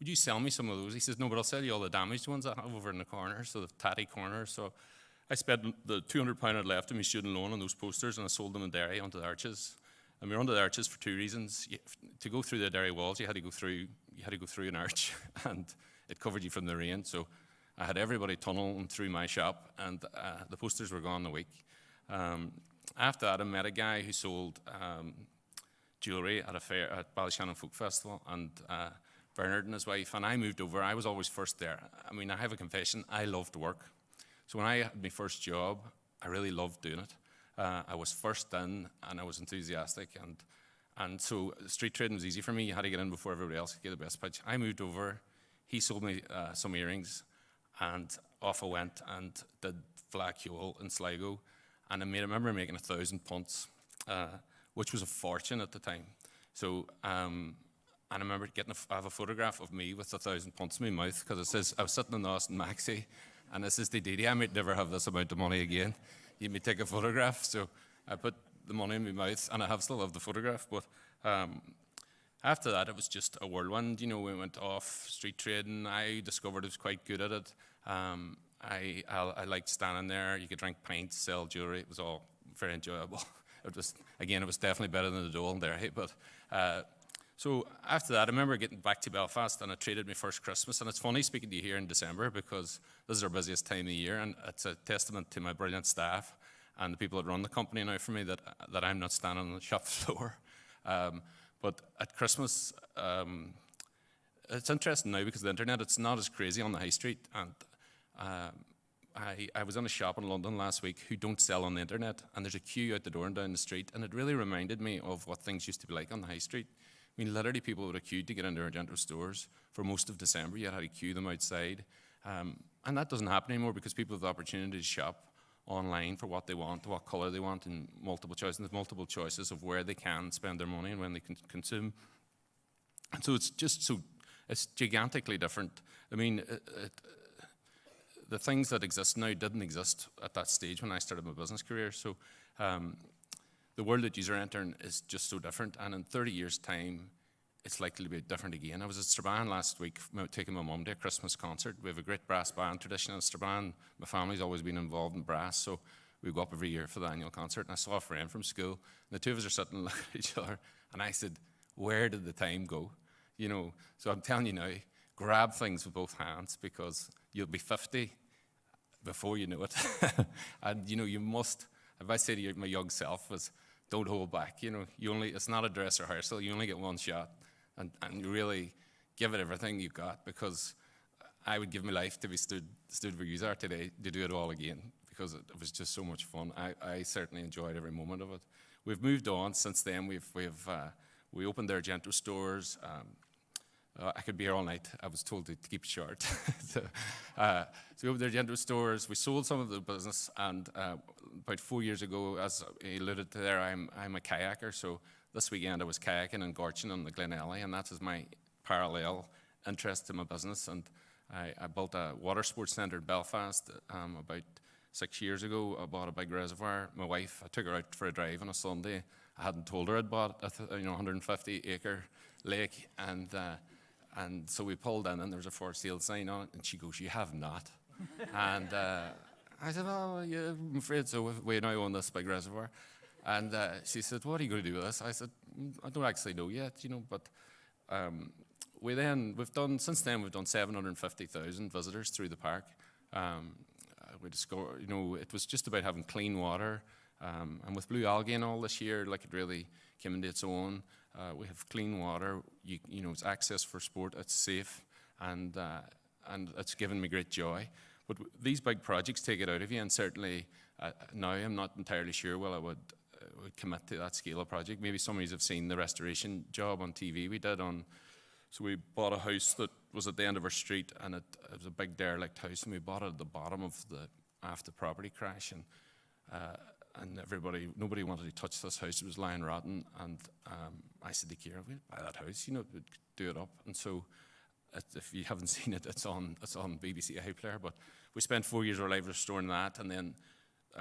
would you sell me some of those? He says, no, but I'll sell you all the damaged ones I have over in the corner, so the tatty corner. So I spent the £200 I'd left in my student loan on those posters, and I sold them in Derry onto the Arches. And we were onto the Arches for two reasons. To go through the Derry walls, you had to go through an arch, and it covered you from the rain. So I had everybody tunneling through my shop, and the posters were gone in a week. After that, I met a guy who sold jewellery at a fair at Ballyshannon Folk Festival, and Bernard and his wife, and I moved over. I was always first there. I mean, I have a confession, I loved work. So when I had my first job, I really loved doing it. I was first in, and I was enthusiastic, and so street trading was easy for me. You had to get in before everybody else could get the best pitch. I moved over, he sold me some earrings, and off I went and did Flacule in Sligo, and I remember making 1,000 punts, which was a fortune at the time. So, and I remember I have a photograph of me with 1,000 punts in my mouth, because it says I was sitting in the Austin Maxi, And I says to Dee Dee, I might never have this amount of money again. You may take a photograph. So I put the money in my mouth, and I still have the photograph. But after that, it was just a whirlwind. You know, we went off street trading. I discovered I was quite good at it. I liked standing there. You could drink pints, sell jewellery. It was all very enjoyable. It was definitely better than the Dole there. Hey? But so after that, I remember getting back to Belfast, and I traded my first Christmas. And it's funny speaking to you here in December, because this is our busiest time of the year, and it's a testament to my brilliant staff and the people that run the company now for me that I'm not standing on the shop floor. But at Christmas, it's interesting now because of the internet, it's not as crazy on the high street. And I was in a shop in London last week who don't sell on the internet, and there's a queue out the door and down the street, and it really reminded me of what things used to be like on the high street. I mean, literally people would have queued to get into Argento stores for most of December. You had to queue them outside. And that doesn't happen anymore because people have the opportunity to shop online for what they want, what colour they want, and multiple choices. And there's multiple choices of where they can spend their money and when they can consume. And so it's gigantically different. I mean, the things that exist now didn't exist at that stage when I started my business career. So the world that you're entering is just so different. And in 30 years' time, it's likely to be different again. I was at Strabane last week, taking my mum to a Christmas concert. We have a great brass band tradition in Strabane. My family's always been involved in brass, so we go up every year for the annual concert. And I saw a friend from school, and the two of us are sitting and looking at each other. And I said, where did the time go? You know, so I'm telling you now, grab things with both hands, because you'll be 50 before you know it. And, you know, you must, if I say to my young self, was don't hold back. You know, it's not a dress rehearsal. You only get one shot. And you really give it everything you've got, because I would give my life to be stood where you are today to do it all again, because it was just so much fun. I certainly enjoyed every moment of it. We've moved on since then. We opened their Argento stores. I could be here all night. I was told to keep it short. So we opened their Argento stores. We sold some of the business, and about 4 years ago, as I alluded to there, I'm a kayaker, so this weekend I was kayaking and gorching on the Glenelly, and that is my parallel interest to my business. And I built a water sports centre in Belfast about 6 years ago. I bought a big reservoir. My wife, I took her out for a drive on a Sunday. I hadn't told her I'd bought a 150-acre lake, and so we pulled in, and there was a for sale sign on it, and she goes, "You have not." And I said, "Oh, yeah, I'm afraid so. We now own this big reservoir." And she said, "What are you going to do with this?" I said, "I don't actually know yet, you know." But since then we've done 750,000 visitors through the park. We discovered, you know, it was just about having clean water, and with blue algae and all this year, like, it really came into its own. We have clean water. You know, it's access for sport. It's safe, and it's given me great joy. But these big projects take it out of you, and certainly now I'm not entirely sure I would commit to that scale of project. Maybe some of you have seen the restoration job on TV we did on. So we bought a house that was at the end of our street, and it was a big derelict house, and we bought it at the bottom of after the property crash, and nobody wanted to touch this house. It was lying rotten, and I said to Kira, "We'll buy that house, you know, we'd do it up." And so, if you haven't seen it, it's on BBC iPlayer. But we spent 4 years of our life restoring that, and then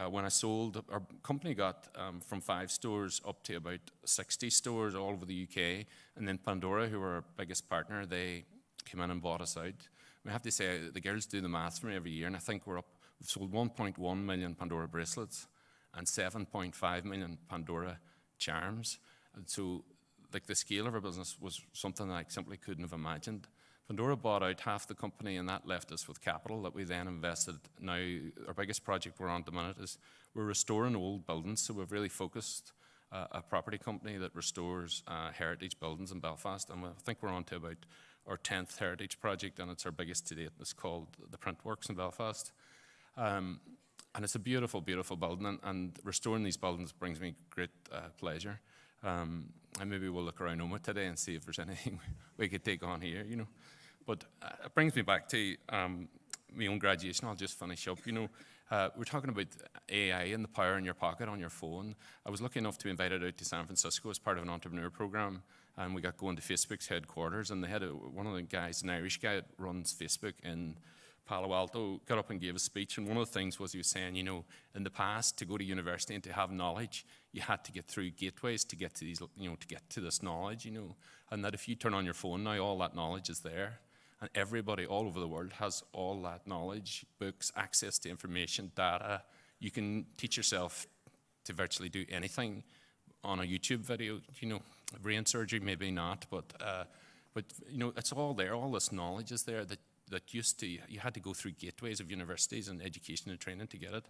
when I sold, our company got from 5 stores up to about 60 stores all over the UK. And then Pandora, who were our biggest partner, they came in and bought us out. I have to say, the girls do the maths for me every year, and I think we've sold 1.1 million Pandora bracelets and 7.5 million Pandora charms. And so, like, the scale of our business was something that I simply couldn't have imagined. Pandora bought out half the company, and that left us with capital that we then invested. Now, our biggest project we're on at the minute is we're restoring old buildings. So we've really focused a property company that restores heritage buildings in Belfast. And I think we're on to about our 10th heritage project, and it's our biggest to date. It's called the Print Works in Belfast. And it's a beautiful, beautiful building, and restoring these buildings brings me great pleasure. And maybe we'll look around Omagh today and see if there's anything we could take on here, you know. But it brings me back to my own graduation. I'll just finish up. You know, we're talking about AI and the power in your pocket on your phone. I was lucky enough to be invited out to San Francisco as part of an entrepreneur program, and we got going to Facebook's headquarters. And they had one of the guys, an Irish guy, that runs Facebook in Palo Alto, got up and gave a speech, and one of the things was he was saying, you know, in the past, to go to university and to have knowledge, you had to get through gateways to get to these, you know, to get to this knowledge, you know, and that if you turn on your phone now, all that knowledge is there, and everybody all over the world has all that knowledge, books, access to information, data. You can teach yourself to virtually do anything on a YouTube video, you know, brain surgery, maybe not, but you know, it's all there. All this knowledge is there that used to, you had to go through gateways of universities and education and training to get it.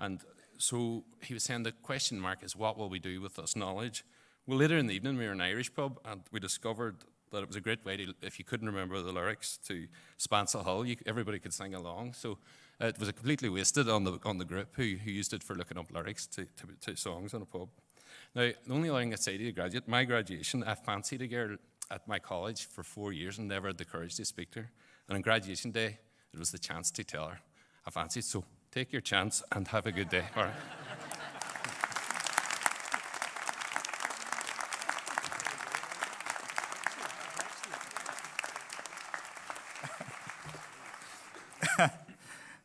And so he was saying the question mark is, what will we do with this knowledge? Well, later in the evening, we were in an Irish pub, and we discovered that it was a great way to, if you couldn't remember the lyrics to Spancel Hill, everybody could sing along. So it was completely wasted on the group who used it for looking up lyrics to songs in a pub. Now, the only thing I'd say to the graduate, my graduation, I fancied a girl at my college for 4 years and never had the courage to speak to her. And on graduation day, it was the chance to tell her I fancied. So take your chance and have a good day. All right.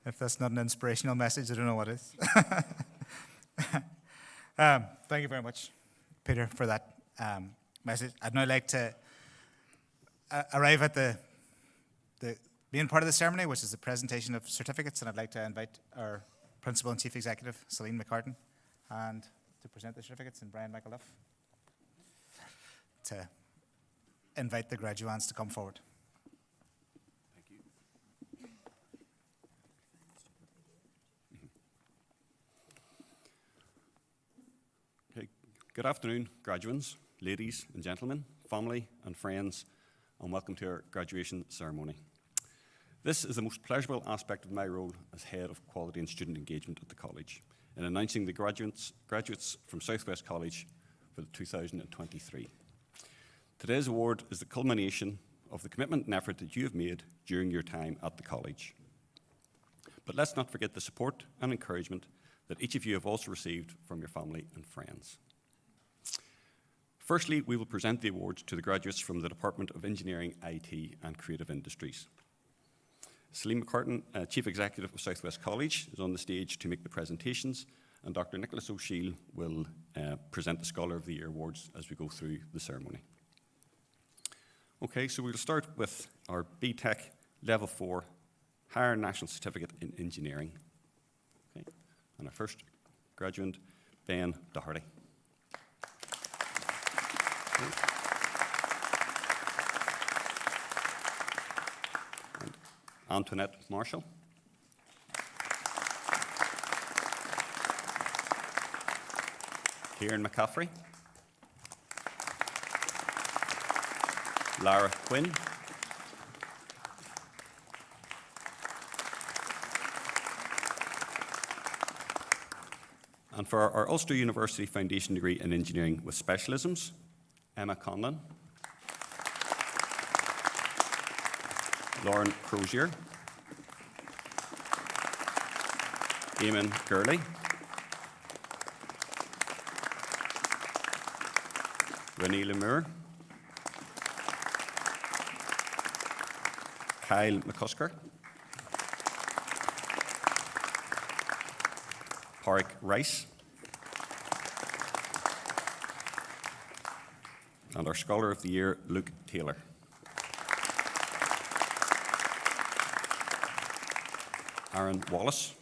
If that's not an inspirational message, I don't know what is. Thank you very much, Peter, for that message. I'd now like to arrive at the main part of the ceremony, which is the presentation of certificates, and I'd like to invite our Principal and Chief Executive, Celine McCartan, and to present the certificates, and Brian McAuliffe to invite the graduands to come forward. Good afternoon, graduates, ladies and gentlemen, family and friends, and welcome to our graduation ceremony. This is the most pleasurable aspect of my role as Head of Quality and Student Engagement at the College, in announcing the graduates from Southwest College for 2023. Today's award is the culmination of the commitment and effort that you have made during your time at the College. But let's not forget the support and encouragement that each of you have also received from your family and friends. Firstly, we will present the awards to the graduates from the Department of Engineering, IT and Creative Industries. Celine McCartan, Chief Executive of Southwest College, is on the stage to make the presentations, and Dr. Nicholas O'Sheil will present the Scholar of the Year awards as we go through the ceremony. Okay, so we'll start with our BTEC Level 4 Higher National Certificate in Engineering. Okay. And our first graduate, Ben Doherty. And Antoinette Marshall. Kieran McCaffrey. Lara Quinn. And for our Ulster University Foundation degree in Engineering with Specialisms, Emma Conlon, Lauren Crozier, Eamon Gurley, Renee Lemure, Kyle McCusker, Pádraig Rice, and our Scholar of the Year, Luke Taylor. Aaron Wallace.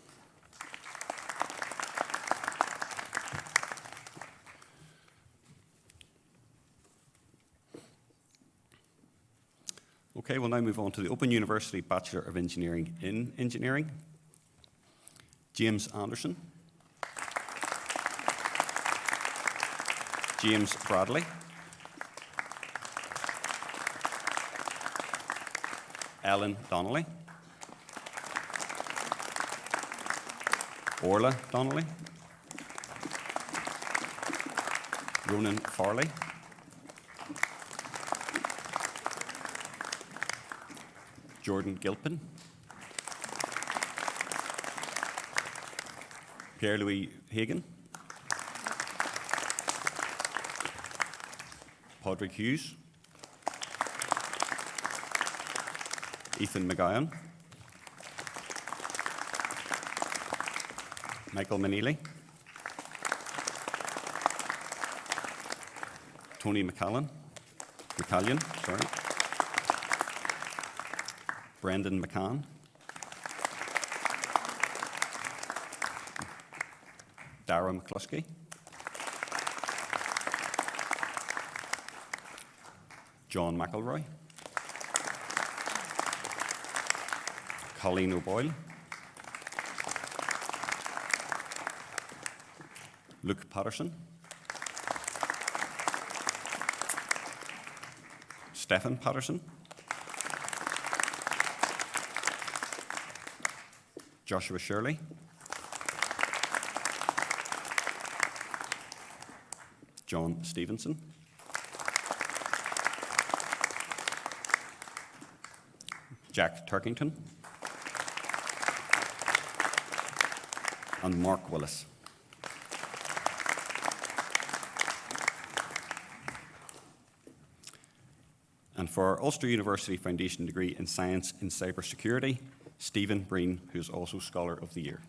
Okay, we'll now move on to the Open University Bachelor of Engineering in Engineering. James Anderson. James Bradley. Ellen Donnelly. Orla Donnelly. Ronan Farley. Jordan Gilpin. Pierre-Louis Hagan. Pádraig Hughes. Ethan McGowan. Michael Manili, Tony McCallion, sorry. Brendan McCann, Dara McCluskey, John McElroy, Colleen O'Boyle, Luke Patterson, Stephen Patterson, Joshua Shirley, John Stevenson, Jack Turkington, and Mark Willis. And for our Ulster University Foundation degree in Science in Cybersecurity, Stephen Breen, who is also Scholar of the Year.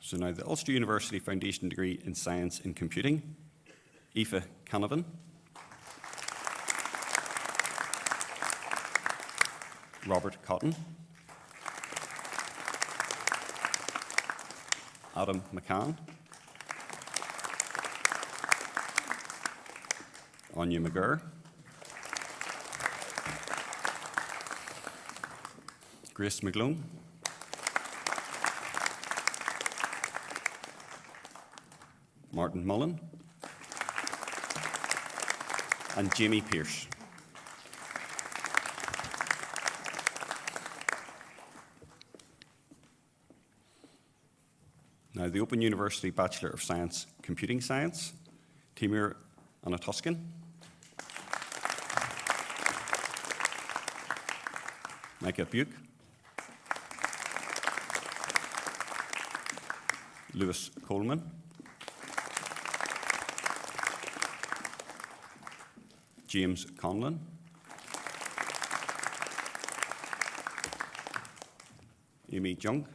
So now the Ulster University Foundation degree in Science in Computing, Aoife Canavan, Robert Cotton, Adam McCann, Anya McGurr, Grace McGlone, Martin Mullen, and Jamie Pearce. Now, the Open University Bachelor of Science, Computing Science, Timur Anatuskin, Micah Buke, Lewis Coleman, James Conlon, Amy Jung,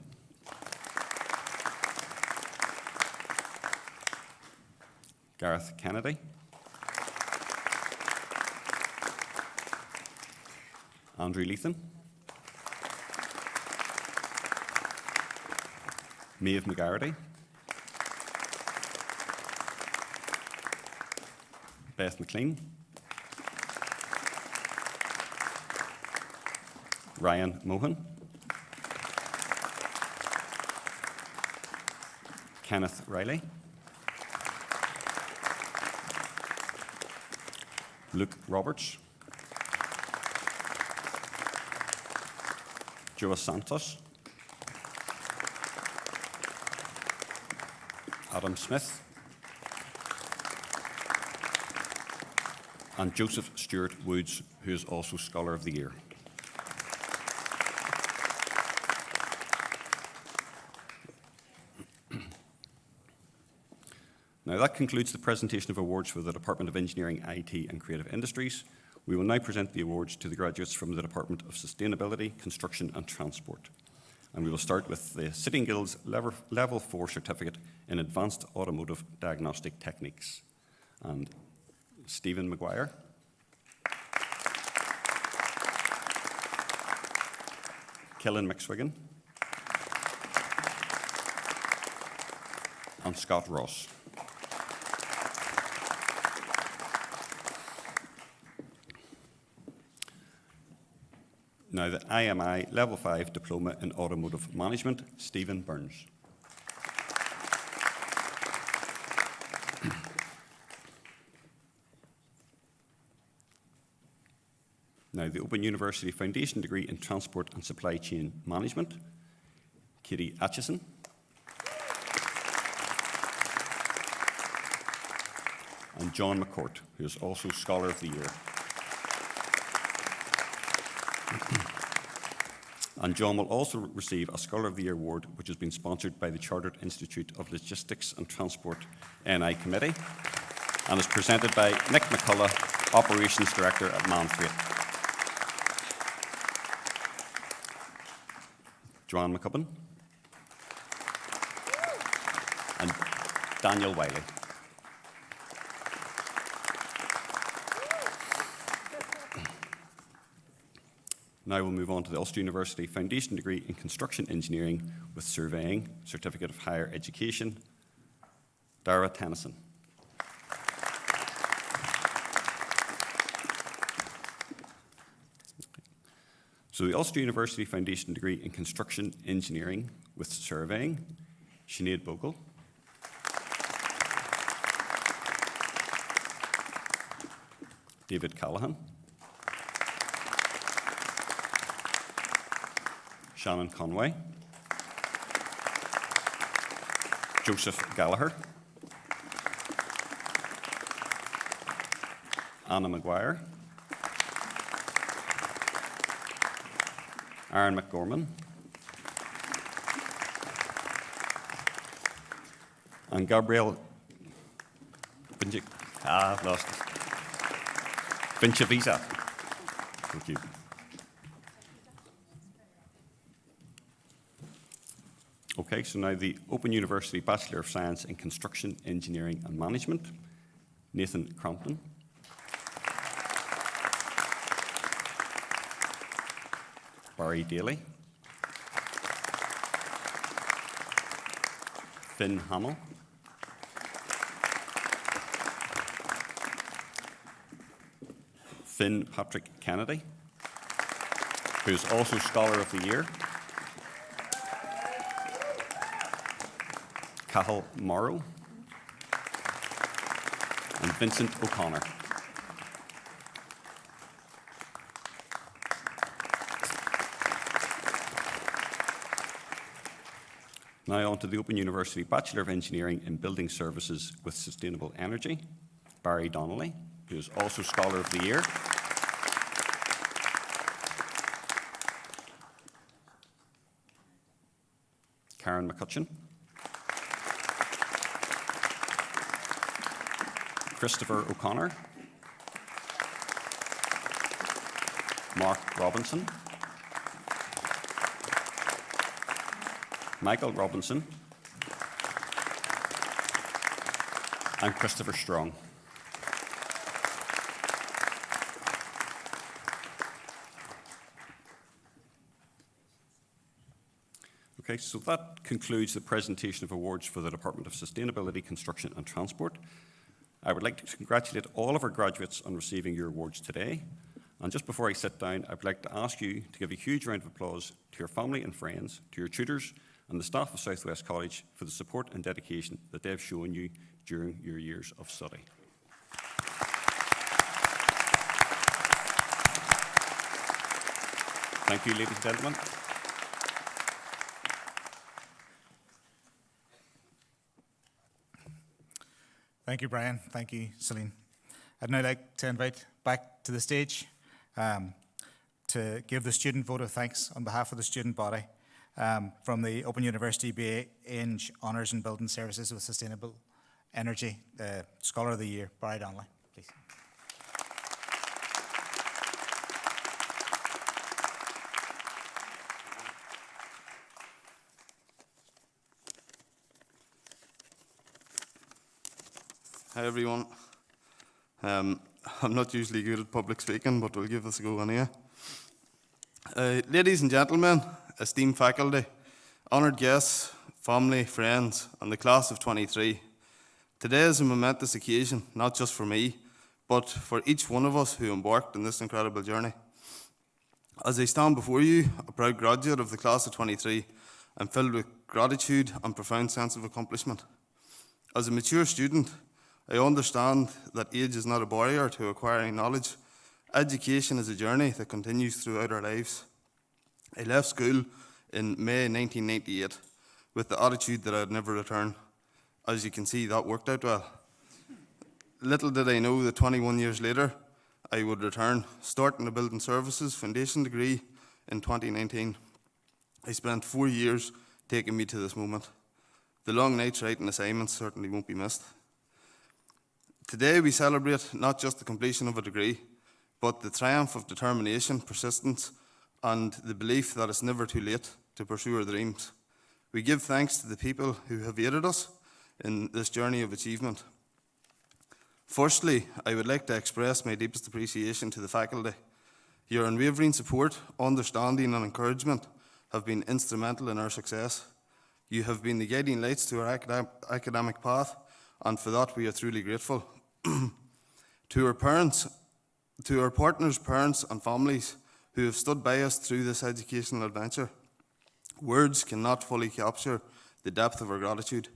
Gareth Kennedy, Andrew Leathan, Maeve McGarity, Beth McLean, Ryan Mohan, Kenneth Riley, Luke Roberts, Joa Santos, Adam Smith, and Joseph Stewart Woods, who is also Scholar of the Year. Now that concludes the presentation of awards for the Department of Engineering, IT and Creative Industries. We will now present the awards to the graduates from the Department of Sustainability, Construction and Transport. And we will start with the Sitting Guild's Level 4 Certificate in Advanced Automotive Diagnostic Techniques. And Stephen Maguire, Killen McSwiggan, and Scott Ross. Now the IMI Level 5 Diploma in Automotive Management, Stephen Burns. Now the Open University Foundation degree in Transport and Supply Chain Management, Katie Atchison. And John McCourt, who is also Scholar of the Year. And John will also receive a Scholar of the Year award, which has been sponsored by the Chartered Institute of Logistics and Transport NI Committee, and is presented by Nick McCullough Operations Director at Man Freight. Joanne McCubbin. And Daniel Wiley. Now we'll move on to the Ulster University Foundation degree in Construction Engineering with Surveying, Certificate of Higher Education, Dara Tennyson. So the Ulster University Foundation degree in Construction Engineering with Surveying, Sinead Bogle. David Callahan. Shannon Conway. Joseph Gallagher. Anna Maguire. Aaron McGorman. And Gabriel I've lost it. Vinchavisa. Thank you. Okay, so now the Open University Bachelor of Science in Construction, Engineering and Management, Nathan Crompton. Barry Daly. Finn Hamill. Finn Patrick Kennedy, who is also Scholar of the Year. Cathal Morrow. And Vincent O'Connor. Now on to the Open University Bachelor of Engineering in Building Services with Sustainable Energy, Barry Donnelly, who is also Scholar of the Year. Karen McCutcheon. Christopher O'Connor. Mark Robinson. Michael Robinson. And Christopher Strong. Okay, so that concludes the presentation of awards for the Department of Sustainability, Construction and Transport. I would like to congratulate all of our graduates on receiving your awards today. And just before I sit down, I would like to ask you to give a huge round of applause to your family and friends, to your tutors and the staff of South West College for the support and dedication that they have shown you during your years of study. Thank you, ladies and gentlemen. Thank you, Brian. Thank you, Celine. I'd now like to invite back to the stage to give the student vote of thanks on behalf of the student body from the Open University BA Eng Honours in Building Services with Sustainable Energy, Scholar of the Year, Barry Donnelly, please. Hi everyone. I'm not usually good at public speaking, but we'll give this a go anyway. Ladies and gentlemen, esteemed faculty, honoured guests, family, friends, and the class of 23. Today is a momentous occasion, not just for me, but for each one of us who embarked on this incredible journey. As I stand before you, a proud graduate of the class of 23, I'm filled with gratitude and profound sense of accomplishment. As a mature student, I understand that age is not a barrier to acquiring knowledge. Education is a journey that continues throughout our lives. I left school in May 1998 with the attitude that I'd never return. As you can see, that worked out well. Little did I know that 21 years later, I would return, starting a Building Services Foundation degree in 2019. I spent 4 years taking me to this moment. The long nights writing assignments certainly won't be missed. Today we celebrate not just the completion of a degree, but the triumph of determination, persistence, and the belief that it's never too late to pursue our dreams. We give thanks to the people who have aided us in this journey of achievement. Firstly, I would like to express my deepest appreciation to the faculty. Your unwavering support, understanding and encouragement have been instrumental in our success. You have been the guiding lights to our academic path, and for that we are truly grateful. To our parents, to our partners, parents and families who have stood by us through this educational adventure, words cannot fully capture the depth of our gratitude.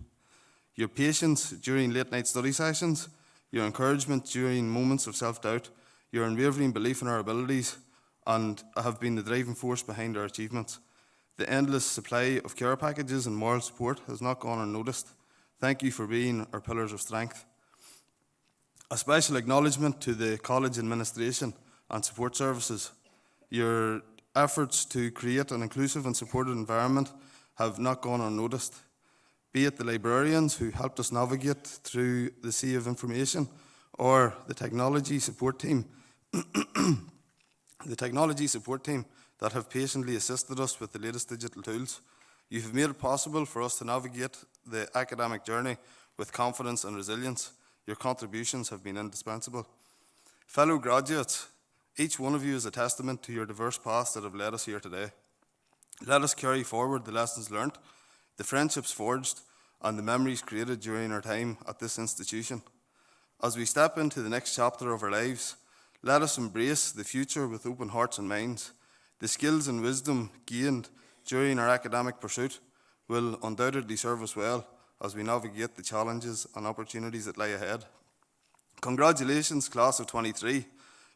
Your patience during late night study sessions, your encouragement during moments of self-doubt, your unwavering belief in our abilities, and have been the driving force behind our achievements. The endless supply of care packages and moral support has not gone unnoticed. Thank you for being our pillars of strength. A special acknowledgement to the college administration and support services. Your efforts to create an inclusive and supportive environment have not gone unnoticed. Be it the librarians who helped us navigate through the sea of information, or the technology support team, that have patiently assisted us with the latest digital tools. You have made it possible for us to navigate the academic journey with confidence and resilience. Your contributions have been indispensable. Fellow graduates, each one of you is a testament to your diverse paths that have led us here today. Let us carry forward the lessons learnt, the friendships forged, and the memories created during our time at this institution. As we step into the next chapter of our lives, let us embrace the future with open hearts and minds. The skills and wisdom gained during our academic pursuit will undoubtedly serve us well as we navigate the challenges and opportunities that lie ahead. Congratulations, class of 23.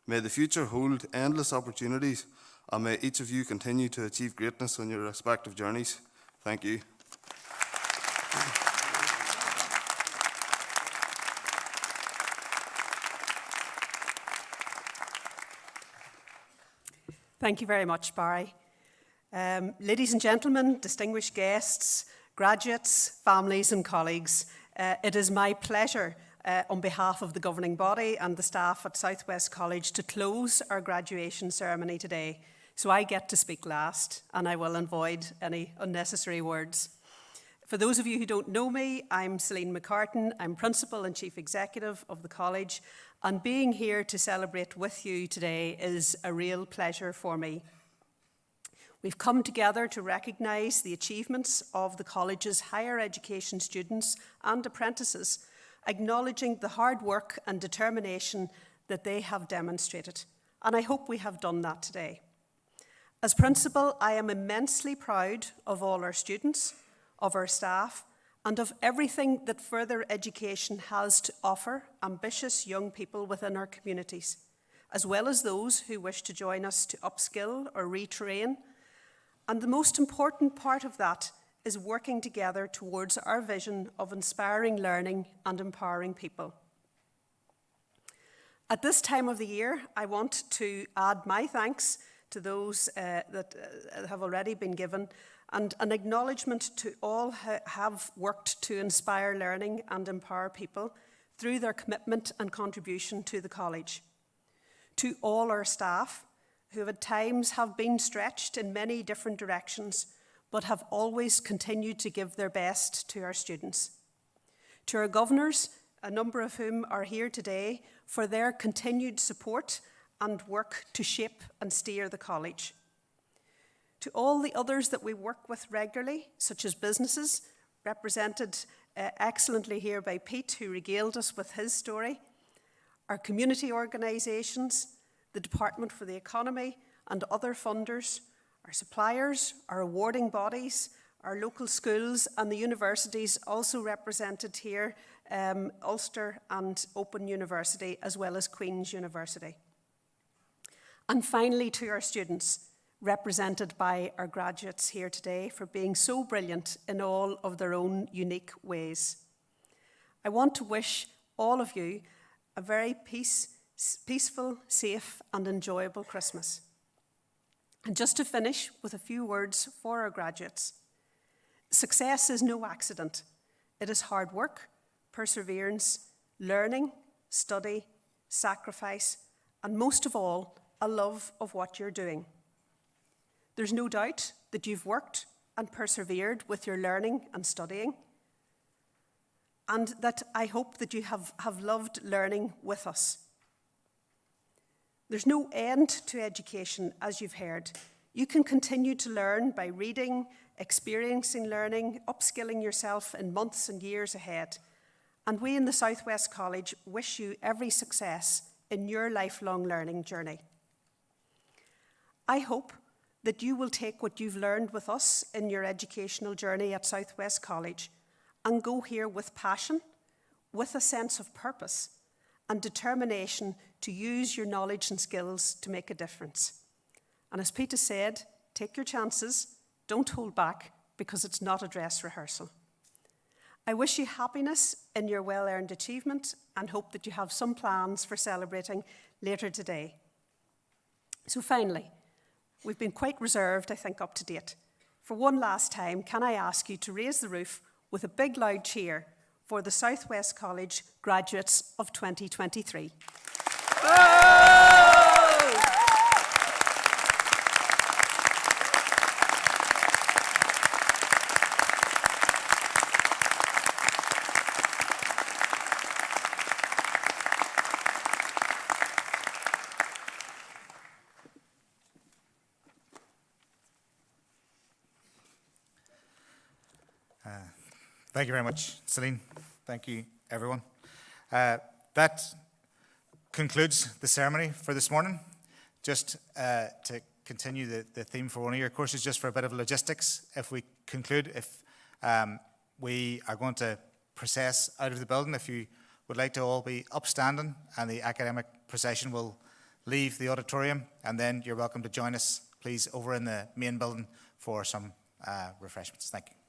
May the future hold endless opportunities, and may each of you continue to achieve greatness on your respective journeys. Thank you. Thank you very much, Barry. Ladies and gentlemen, distinguished guests, graduates, families and colleagues, it is my pleasure on behalf of the governing body and the staff at South West College to close our graduation ceremony today. So I get to speak last, and I will avoid any unnecessary words. For those of you who don't know me, I'm Celine McCartan. I'm Principal and Chief Executive of the College, and being here to celebrate with you today is a real pleasure for me. We've come together to recognise the achievements of the college's higher education students and apprentices, acknowledging the hard work and determination that they have demonstrated. And I hope we have done that today. As principal, I am immensely proud of all our students, of our staff, and of everything that further education has to offer ambitious young people within our communities, as well as those who wish to join us to upskill or retrain. And the most important part of that is working together towards our vision of inspiring learning and empowering people. At this time of the year, I want to add my thanks to those that have already been given, and an acknowledgement to all who have worked to inspire learning and empower people through their commitment and contribution to the college. To all our staff, who at times have been stretched in many different directions, but have always continued to give their best to our students. To our governors, a number of whom are here today, for their continued support and work to shape and steer the college. To all the others that we work with regularly, such as businesses, represented excellently here by Pete, who regaled us with his story, our community organisations, the Department for the Economy and other funders, our suppliers, our awarding bodies, our local schools and the universities also represented here, Ulster and Open University, as well as Queen's University. And finally, to our students, represented by our graduates here today, for being so brilliant in all of their own unique ways. I want to wish all of you a very peaceful, safe and enjoyable Christmas. And just to finish with a few words for our graduates. Success is no accident. It is hard work, perseverance, learning, study, sacrifice, and most of all, a love of what you're doing. There's no doubt that you've worked and persevered with your learning and studying, and that I hope that you have loved learning with us. There's no end to education, as you've heard. You can continue to learn by reading, experiencing learning, upskilling yourself in months and years ahead. And we in the South West College wish you every success in your lifelong learning journey. I hope that you will take what you've learned with us in your educational journey at South West College and go here with passion, with a sense of purpose and determination to use your knowledge and skills to make a difference. And as Peter said, take your chances, don't hold back, because it's not a dress rehearsal. I wish you happiness in your well-earned achievement and hope that you have some plans for celebrating later today. So finally, we've been quite reserved, I think, up to date. For one last time, can I ask you to raise the roof with a big loud cheer for the South West College graduates of 2023. Thank you very much, Celine. Thank you, everyone. That concludes the ceremony for this morning. Just to continue the theme for one of your courses, just for a bit of logistics, if we conclude, if we are going to process out of the building, if you would like to all be upstanding, and the academic procession will leave the auditorium, and then you're welcome to join us, please, over in the main building for some refreshments. Thank you.